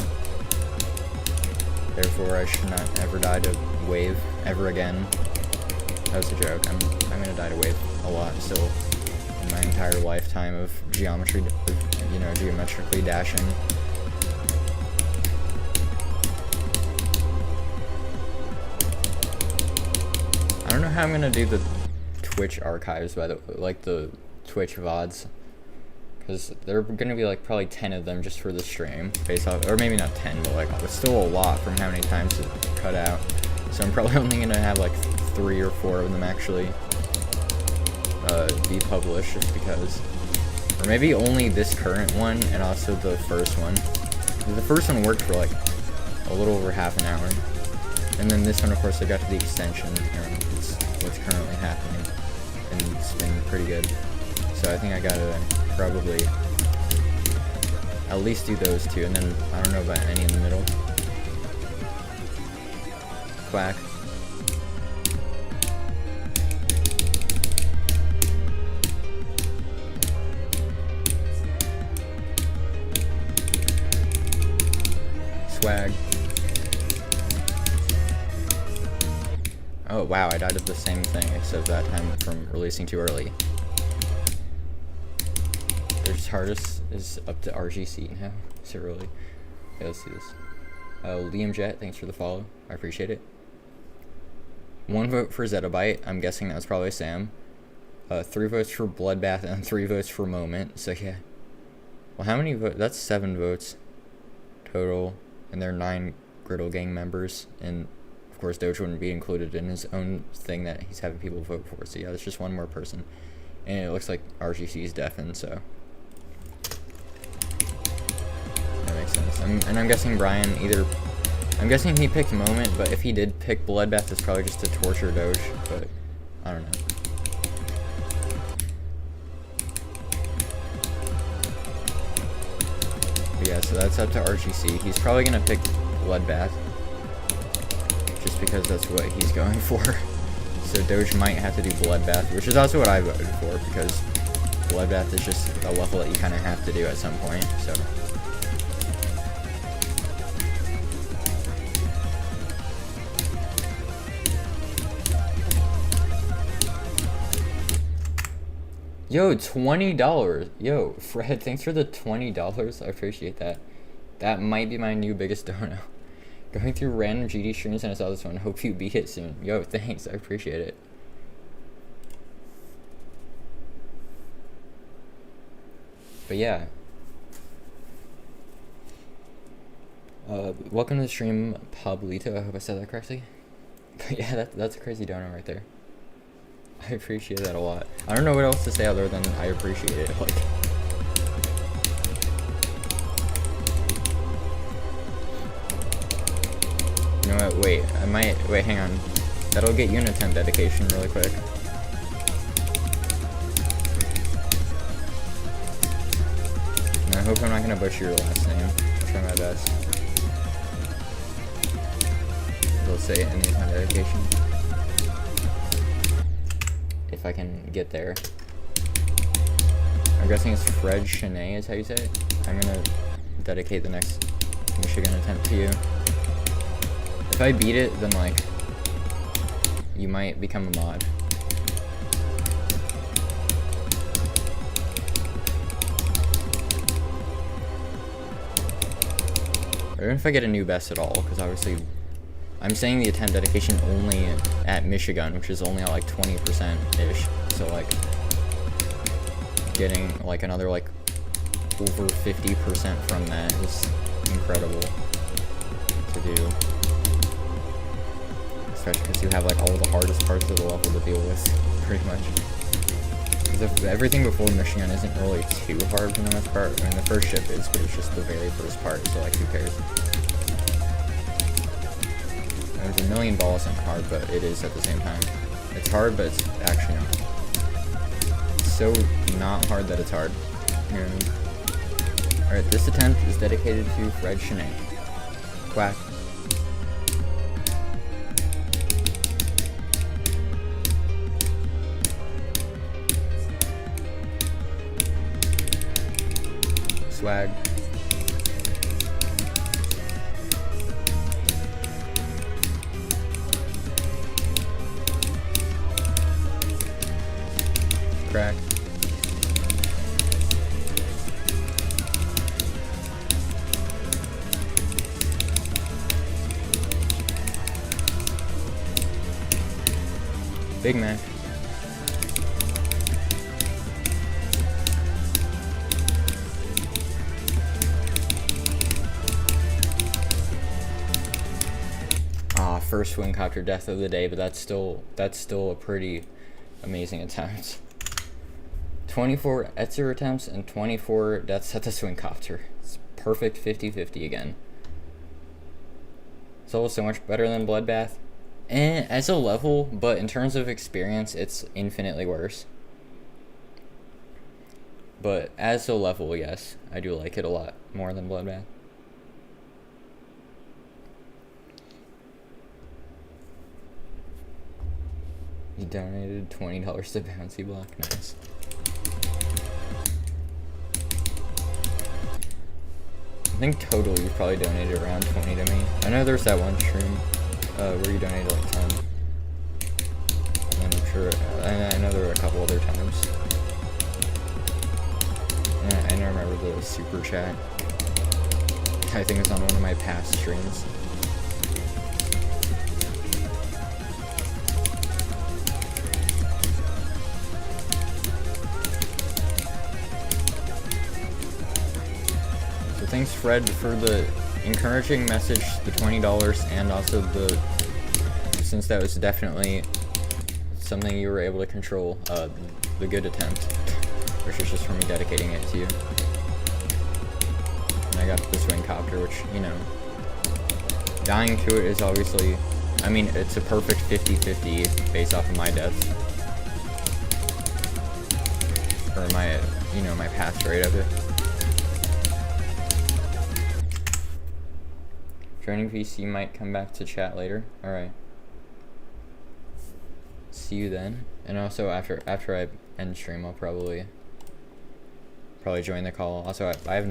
Therefore, I should not ever die to wave ever again. That was a joke. I'm gonna die to wave a lot still in my entire lifetime of geometry, you know, geometrically dashing. I don't know how I'm gonna do the Twitch archives, by the like the Twitch VODs, because there are gonna be like probably 10 of them just for the stream, based off, or maybe not 10, but like it's still a lot from how many times it cut out. So I'm probably only gonna have like 3 or 4 of them actually be published, just because, or maybe only this current one and also the first one. The first one worked for like a little over half an hour. And then this one, of course, I got to the extension, and it's what's currently happening, and it's been pretty good. So I think I gotta probably at least do those 2, and then I don't know about any in the middle. Quack. Swag. Oh wow, I died of the same thing, except that time from releasing too early. There's hardest is up to RGC now. Is it really? Okay, let's do this. Liam Jet, thanks for the follow. I appreciate it. 1 vote for Zettabyte. I'm guessing that was probably Sam. 3 votes for Bloodbath and 3 votes for Moment. So yeah. Well, how many votes? That's 7 votes total, and there are 9 Griddle Gang members, and of course, Doge wouldn't be included in his own thing that he's having people vote for. So yeah, that's just 1 more person. And it looks like RGC is deafened, so that makes sense. And I'm guessing Brian I'm guessing he picked Moment, but if he did pick Bloodbath, it's probably just to torture Doge, but I don't know. But yeah, so that's up to RGC. He's probably gonna pick Bloodbath, just because that's what he's going for. So Doge might have to do Bloodbath, which is also what I voted for, because Bloodbath is just a level that you kind of have to do at some point, so. Yo, $20. Yo, Fred, thanks for the $20. I appreciate that. That might be my new biggest dono. Going through random GD streams and I saw this one. Hope you beat it soon. Yo, thanks. I appreciate it. But yeah. Welcome to the stream, Pablito. I hope I said that correctly. But yeah, that's a crazy dono right there. I appreciate that a lot. I don't know what else to say other than I appreciate it. Like, you know what, wait, wait, hang on. That'll get you an attempt dedication really quick. And I hope I'm not gonna butcher your last name. I'll try my best. They'll say it in the attempt dedication. If I can get there. I'm guessing it's Fred Chenet is how you say it. I'm gonna dedicate the next Michigan attempt to you. If I beat it, then like, you might become a mod. Or even if I get a new best at all, because obviously I'm saying the attempt dedication only at Michigan, which is only at like 20%-ish. So like, getting like another like over 50% from that is incredible to do. Especially because you have like all the hardest parts of the level to deal with, pretty much. Because everything before Michigan isn't really too hard for the most part. I mean, the first ship is, but it's just the very first part, so like, who cares? There's a million balls in hard, but it is at the same time. It's hard, but it's actually not. It's so not hard that it's hard. You know what I mean? Alright, this attempt is dedicated to Fred Shanae. Quack. Swag. Crack. Big Mac. First swingcopter death of the day, but that's still a pretty amazing attempt. 24 Etzer attempts and 24 deaths at the swingcopter. It's perfect 50-50 again. It's always so much better than Bloodbath. And as a level, but in terms of experience, it's infinitely worse. But as a level, yes, I do like it a lot more than Bloodbath. You donated $20 to Bouncy Block. Nice. I think total you probably donated around 20 to me. I know there's that one stream where you donated like 10. And I'm sure, I know there were a couple other times. And I remember the super chat. I think it's on one of my past streams. Thanks Fred for the encouraging message, the $20, and also since that was definitely something you were able to control, the good attempt, which is just for me dedicating it to you. And I got the swingcopter, which, you know, dying to it is obviously, I mean, it's a perfect 50-50 based off of my deaths. Or my, you know, my pass rate of it. Joining VC might come back to chat later. Alright. See you then. And also after I end stream, I'll probably join the call. Also, I have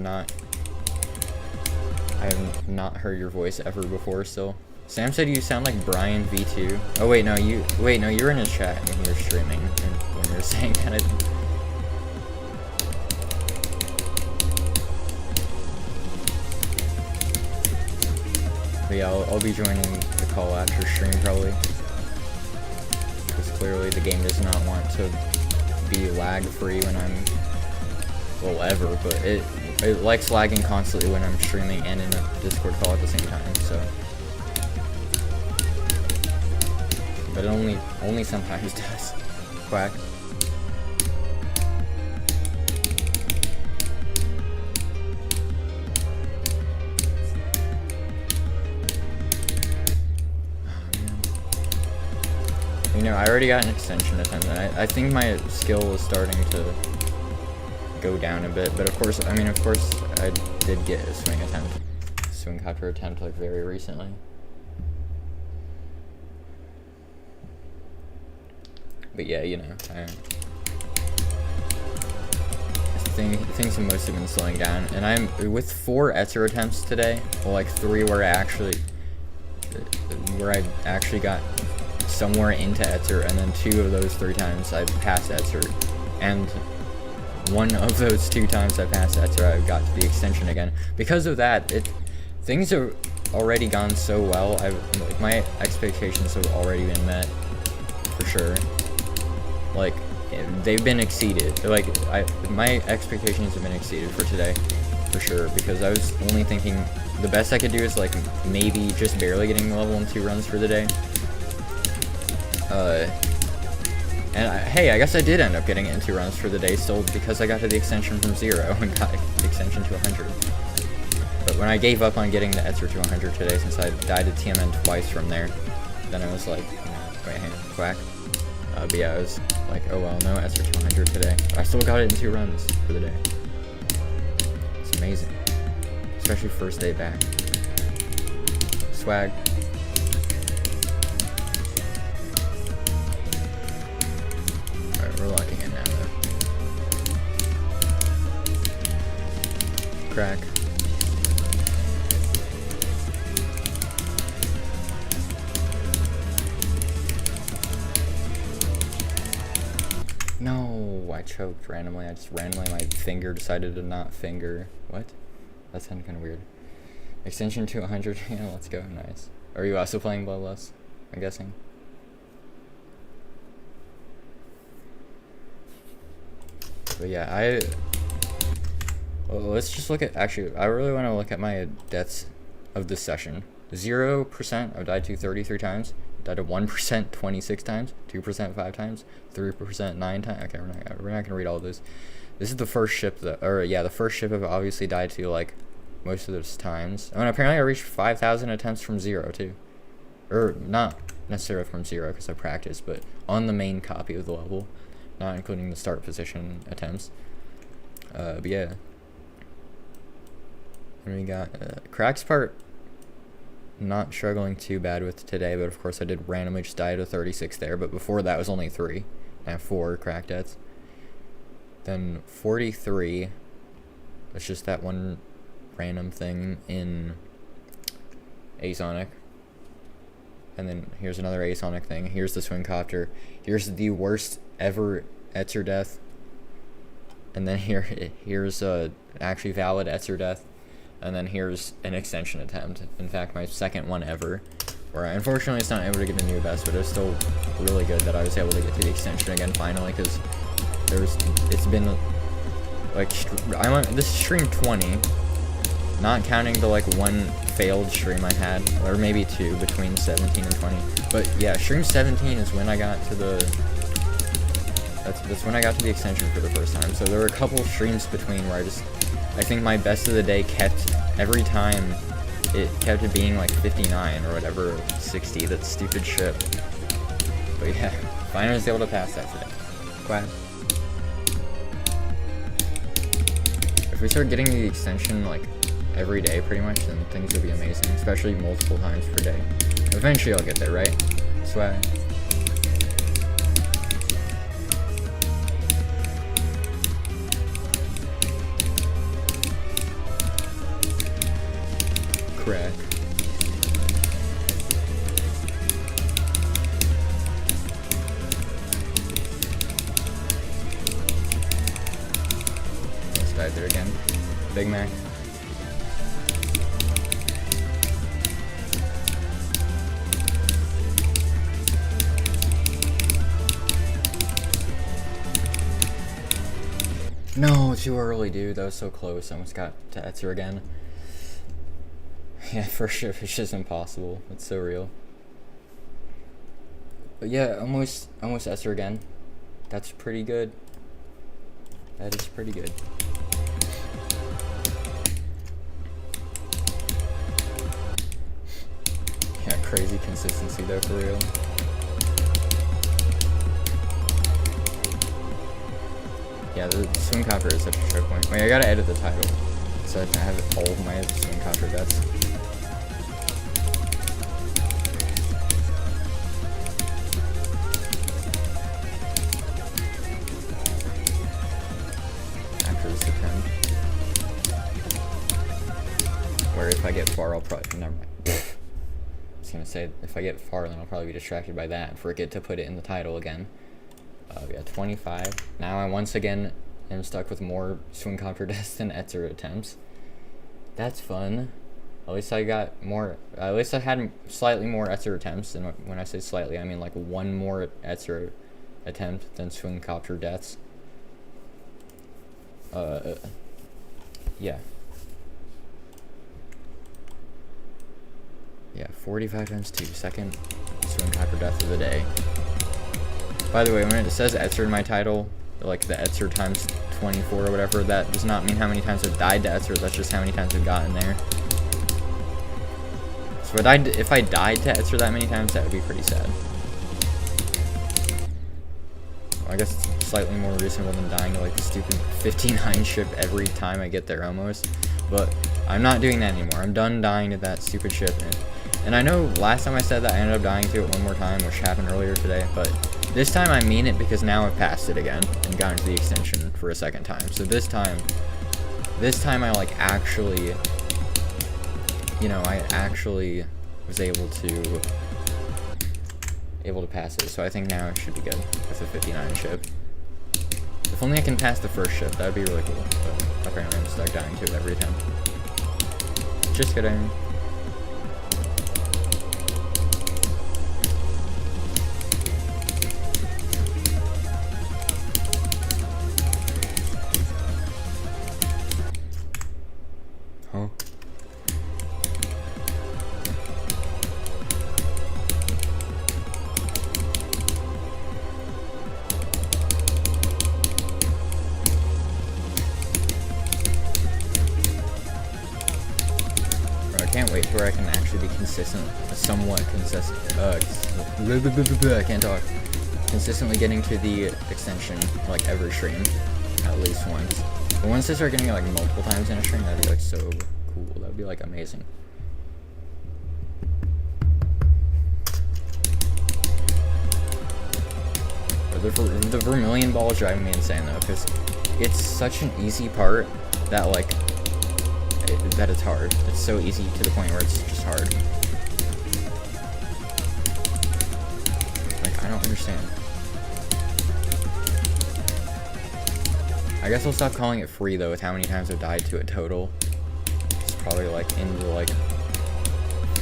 not heard your voice ever before still. Sam said you sound like Brian V2. Oh wait, no, you're in his chat when you're streaming and when you're saying that. But yeah, I'll be joining the call after stream probably. Because clearly the game does not want to be lag free when I'm, well, ever, but it likes lagging constantly when I'm streaming and in a Discord call at the same time, so. But it only sometimes does. Quack. You know, I already got an extension attempt, and I think my skill is starting to go down a bit, but of course I did get a swingcopter attempt like very recently. But yeah, you know, things have mostly been slowing down, and I'm with 4 Etzer attempts today, well, like 3 where I actually got somewhere into Etzer, and then 2 of those 3 times I passed Etzer, and 1 of those 2 times I passed Etzer, I got to the extension again. Because of that, things have already gone so well. Like, my expectations have already been met, for sure. Like, they've been exceeded. Like, my expectations have been exceeded for today, for sure, because I was only thinking the best I could do is like maybe just barely getting the level in 2 runs for the day. Hey, I guess I did end up getting it in 2 runs for the day still, because I got to the extension from 0 and got the extension to 100. But when I gave up on getting the Etzer to 100 today, since I died to TMN twice from there, then I was like, you know, wait, hang on, quack. But yeah, I was like, oh well, no Etzer 200 today. But I still got it in 2 runs for the day. It's amazing. Especially first day back. Swag. Alright, we're locking in now though. Crack. No, I choked randomly. My finger decided to not finger. What? That sounded kind of weird. Extension to 100. Yeah, let's go. Nice. Are you also playing Bloodlust? I'm guessing. But yeah, well, let's just look at. Actually, I really want to look at my deaths of this session. 0%. I've died to 33 times. Died to 1% 26 times. 2% 5 times. 3% 9 times. Okay, we're not gonna read all of this. This is the first ship that, or yeah, the first ship I've obviously died to like most of those times. Oh, and apparently I reached 5,000 attempts from 0 too, or not necessarily from 0 because I practiced, but on the main copy of the level, not including the start position attempts. But yeah. And we got cracks part. Not struggling too bad with today, but of course I did randomly just die to 36 there, but before that was only 3. I have 4 crack deaths. Then 43, that's just that one random thing in Asonic. And then here's another Asonic thing. Here's the swing copter. Here's the worst ever Etzer death. And then here's a actually valid Etzer death. And then here's an extension attempt. In fact, my second one ever. Where I unfortunately was not able to get a new best, but it was still really good that I was able to get to the extension again finally, because it's been like this is stream 20, not counting the like one failed stream I had, or maybe 2 between 17 and 20. But yeah, stream 17 is when I got to the that's when I got to the extension for the first time. So there were a couple streams between where I think my best of the day kept, every time, it kept it being like 59 or whatever, 60, that stupid shit. But yeah, finally was able to pass that today. Glad. If we start getting the extension like every day pretty much, then things will be amazing, especially multiple times per day. Eventually I'll get there, right? Swag. Crack. Let's dive there again. Big Mac. No, too early, dude. That was so close. I almost got to Etzer again. Yeah, for sure, it's just impossible. It's so real. But yeah, almost Etzer again. That's pretty good. That is pretty good. Yeah, crazy consistency though, for real. Yeah, the swing copter is such a choke point. Wait, I gotta edit the title so I can have all of my swing copter deaths. After this attempt. Where if I get far, I'll probably, never mind. I was gonna say, if I get far, then I'll probably be distracted by that and forget to put it in the title again. We got 25. Now I once again am stuck with more swing copter deaths than Etzer attempts. That's fun. At least I got more. At least I had slightly more Etzer attempts. And when I say slightly, I mean like one more Etzer attempt than swing copter deaths. Yeah. Yeah, 45 times 2. Second swing copter death of the day. By the way, when it says Etzer in my title, like the Etzer times 24 or whatever, that does not mean how many times I've died to Etzer, that's just how many times I've gotten there. So if I died to Etzer that many times, that would be pretty sad. I guess it's slightly more reasonable than dying to like the stupid 59 ship every time I get there almost. But I'm not doing that anymore. I'm done dying to that stupid ship. And I know last time I said that I ended up dying to it one more time, which happened earlier today, but this time I mean it because now I've passed it again and gotten to the extension for a second time. So this time I like actually, you know, I actually was able to pass it. So I think now it should be good with the 59 ship. If only I can pass the first ship, that'd be really cool. But apparently I'm stuck dying to it every time. Just kidding. Huh? I can't wait for where I can actually be consistent, somewhat consistent, I can't talk. Consistently getting to the extension, like, every stream, at least once. But once I start getting it, like, multiple times in a stream, that'd be, like, so cool. That'd be, like, amazing. But the Vermilion ball is driving me insane, though, because it's such an easy part that, like, that it's hard. It's so easy to the point where it's just hard. Like, I don't understand. I guess I'll stop calling it free though with how many times I've died to it total. It's probably like into like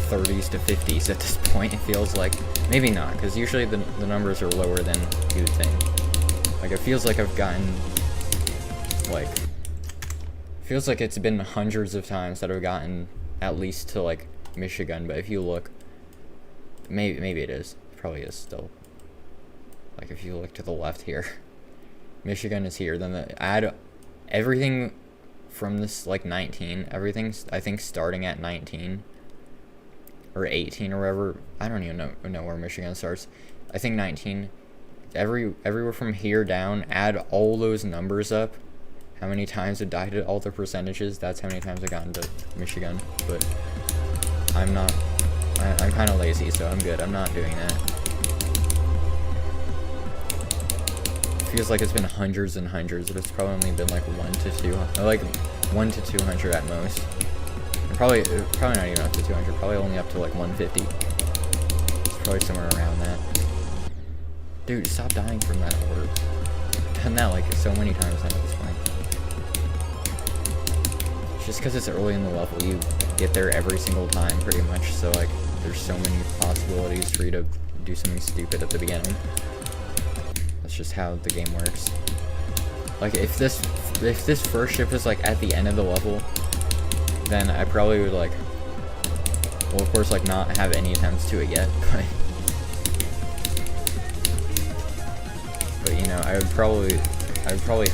30s to 50s at this point, it feels like. Maybe not, because usually the numbers are lower than you would think. Like, it feels like I've gotten, like, feels like it's been hundreds of times that I've gotten at least to, like, Michigan, but if you look, maybe it is. It probably is still. Like, if you look to the left here, Michigan is here, then add everything from this, like, 19, everything's, I think, starting at 19, or 18, or wherever, I don't even know where Michigan starts. I think 19, everywhere from here down, add all those numbers up, how many times I died at all the percentages, that's how many times I've gotten to Michigan. But I'm not, I'm kind of lazy, so I'm good. I'm not doing that. Feels like it's been hundreds and hundreds, but it's probably only been like 1 to 200 at most. And probably not even up to 200, probably only up to like 150. It's probably somewhere around that. Dude, stop dying from that orb. I've done that like so many times now at this point. Just because it's early in the level, you get there every single time, pretty much, so, like, there's so many possibilities for you to do something stupid at the beginning. That's just how the game works. Like, if this first ship was, like, at the end of the level, then I probably would, like, well, of course, like, not have any attempts to it yet, but you know, I would probably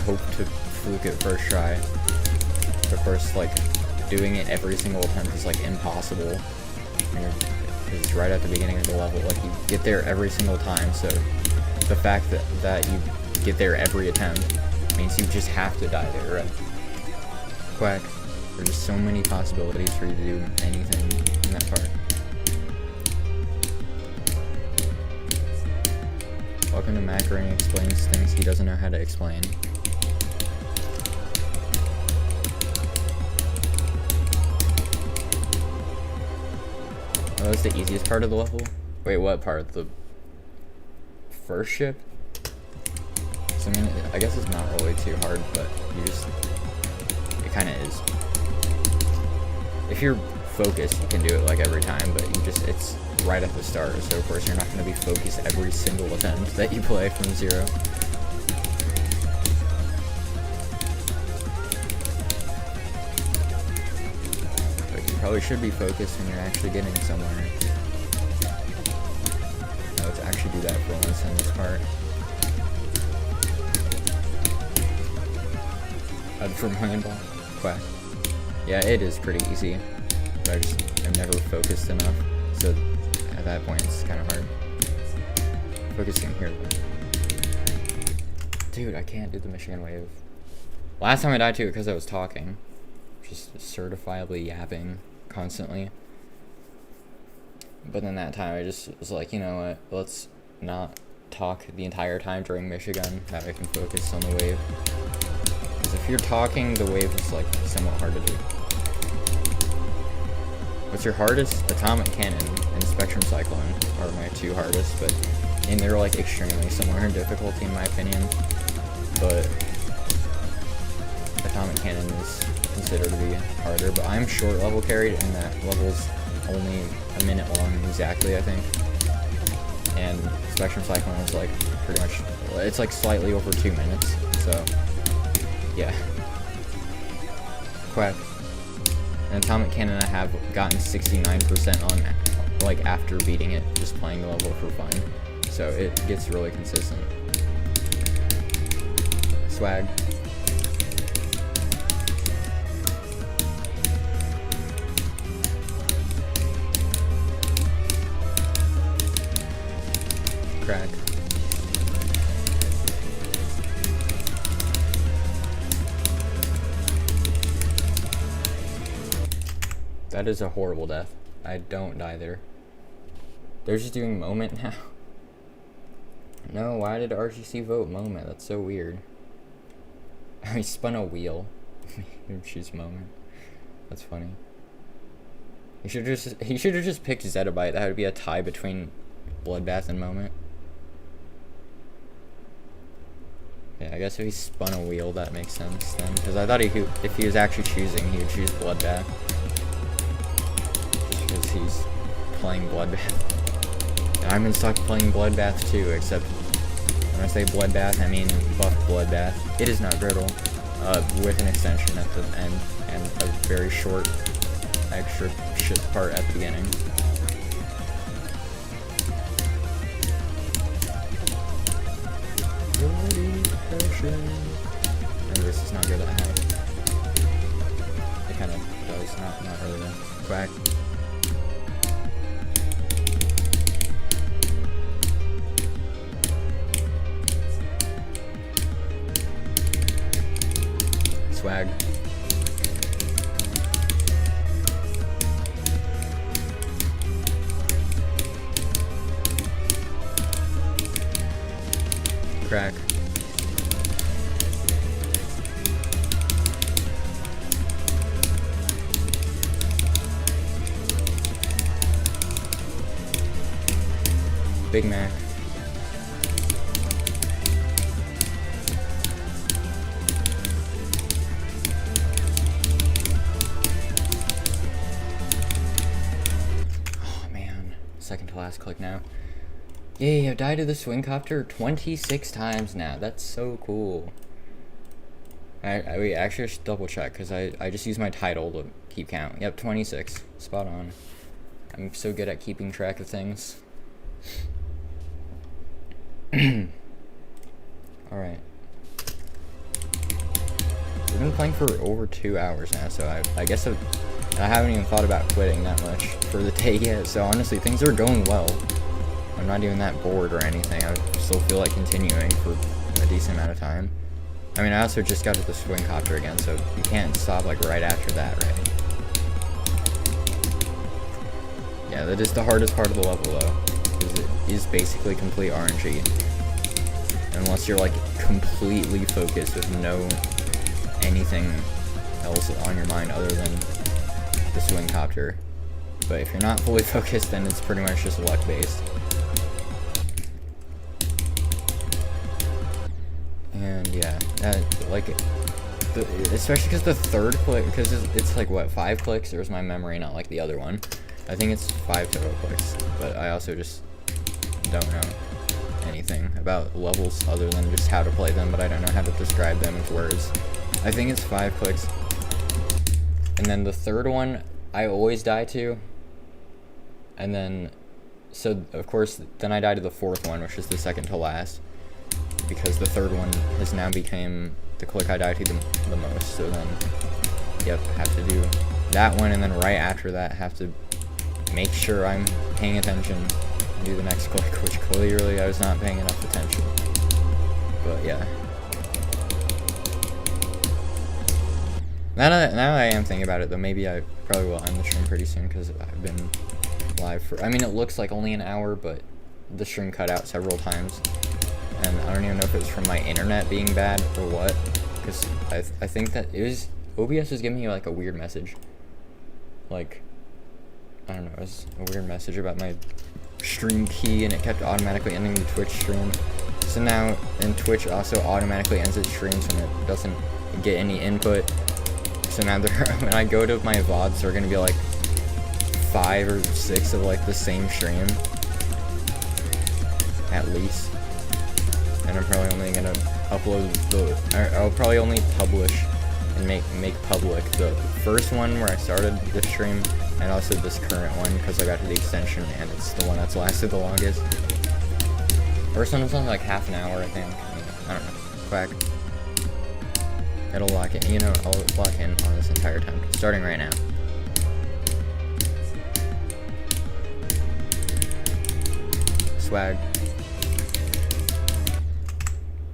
hope to fluke it first try. Of course, like, doing it every single attempt is, like, impossible. Because it's right at the beginning of the level. Like, you get there every single time, so the fact that you get there every attempt means you just have to die there, right? Quack. There's just so many possibilities for you to do anything in that part. Welcome to Macaroni explains things he doesn't know how to explain. Oh, that's the easiest part of the level? Wait, what part? The first ship? So, I mean, I guess it's not really too hard, but you just, it kind of is. If you're focused, you can do it like every time, but you just, it's right at the start, so of course you're not going to be focused every single attempt that you play from zero. Probably should be focused when you're actually getting somewhere. Now let's actually do that for once in this part. For handball? Quack. Yeah, it is pretty easy, but I'm never focused enough, so at that point it's kind of hard. Focusing here though. Dude, I can't do the Michigan wave. Last time I died to it because I was talking. Just certifiably yapping constantly. But then that time I just was like, you know what, let's not talk the entire time during Michigan, that I can focus on the wave. Because if you're talking, the wave is like somewhat hard to do. What's your hardest? Atomic Cannon and Spectrum Cyclone are my two hardest, and they're like extremely similar in difficulty in my opinion. But Atomic Cannon is considered to be harder, but I'm short level carried, and that level's only a minute long exactly, I think. And Spectrum Cyclone is like pretty much, it's like slightly over 2 minutes, so yeah. Quack. And Atomic Cannon I have gotten 69% on, like, after beating it, just playing the level for fun. So it gets really consistent. Swag. Crack. That is a horrible death. I don't die there. They're just doing moment now. No, why did RGC vote moment? That's so weird. He spun a wheel. Choose moment. That's funny. He should have just picked Zettabyte. That would be a tie between Bloodbath and moment. Yeah, I guess if he spun a wheel, that makes sense then. Because I thought if he was actually choosing, he would choose Bloodbath. Just because he's playing Bloodbath. And I'm in stuck playing Bloodbath too, except when I say Bloodbath, I mean buff Bloodbath. It is not Griddle, with an extension at the end, and a very short extra shit part at the beginning. And this is not good at half. It kind of does, not really though. Quack. Swag. Crack. Big Mac. Oh man, second to last click now. Yay, I've died to the swing copter 26 times now. That's so cool. Wait, actually I should double check because I just used my title to keep count. Yep, 26. Spot on. I'm so good at keeping track of things. Alright. We've been playing for over 2 hours now, so I guess I haven't even thought about quitting that much for the day yet, so honestly, things are going well. I'm not even that bored or anything. I still feel like continuing for a decent amount of time. I mean, I also just got to the swing copter again, so you can't stop like right after that, right? Yeah, that is the hardest part of the level though. It is basically complete RNG. Unless you're like completely focused with no anything else on your mind other than the swing copter. But if you're not fully focused, then it's pretty much just luck based. And yeah, like, especially because the third click, because it's like what, 5 clicks? There's my memory, not like the other one. I think it's 5 total clicks, but I also just don't know anything about levels other than just how to play them, but I don't know how to describe them with words. I think it's 5 clicks. And then the third one, I always die to. And then, so of course, then I die to the fourth one, which is the second to last. Because the third one has now become the click I die to the most. So then, yep, I have to do that one, and then right after that, I have to make sure I'm paying attention and do the next click, which clearly I was not paying enough attention. But yeah, Now I am thinking about it though, maybe I probably will end the stream pretty soon because I've been live for. I mean, it looks like only an hour, but the stream cut out several times, and I don't even know if it was from my internet being bad or what. Because I think that it was OBS was giving me like a weird message. Like, I don't know, it was a weird message about my stream key, and it kept automatically ending the Twitch stream. So now, and Twitch also automatically ends its streams when it doesn't get any input. So now when I go to my VODs, they're gonna be like 5 or 6 of like the same stream, at least. And I'm probably only gonna upload I'll probably only publish and make public the first one where I started this stream, and also this current one because I got to the extension and it's the one that's lasted the longest. First one was only like half an hour, I think. I don't know. Quack. It'll lock in. You know, I'll lock in on this entire time, starting right now. Swag.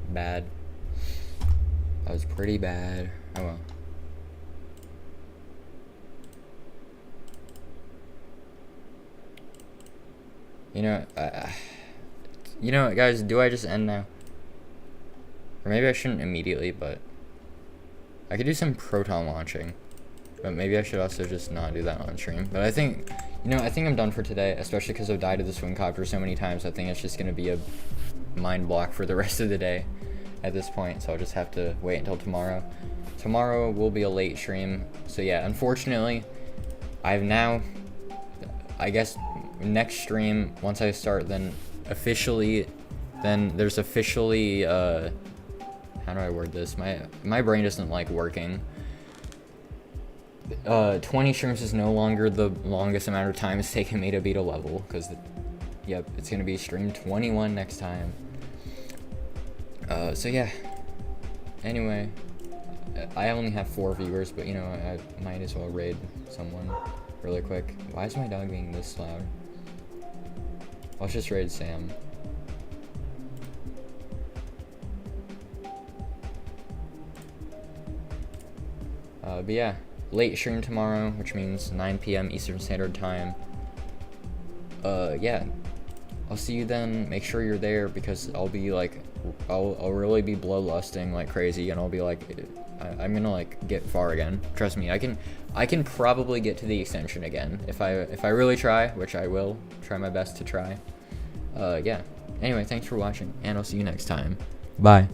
Bad. That was pretty bad. Oh well. You know, guys, do I just end now? Or maybe I shouldn't immediately, but I could do some proton launching. But maybe I should also just not do that on stream. But I think, I think I'm done for today, especially because I've died to the swing copter so many times. I think it's just going to be a mind block for the rest of the day at this point. So I'll just have to wait until tomorrow. Tomorrow will be a late stream. So yeah, unfortunately, I've now, I guess, next stream, once I start, then there's officially, how do I word this? My brain doesn't like working. 20 streams is no longer the longest amount of time it's taken me to beat a level, because, yep, it's gonna be stream 21 next time. So yeah. Anyway, I only have 4 viewers, but I might as well raid someone really quick. Why is my dog being this loud? Let's just raid Sam. But yeah, late stream tomorrow, which means 9 p.m. Eastern Standard Time. Yeah, I'll see you then. Make sure you're there, because I'll be like, I'll really be bloodlusting like crazy, and I'll be like, I'm gonna like get far again. Trust me, I can probably get to the extension again if I really try, which I will try my best to try. Yeah. Anyway, thanks for watching, and I'll see you next time. Bye.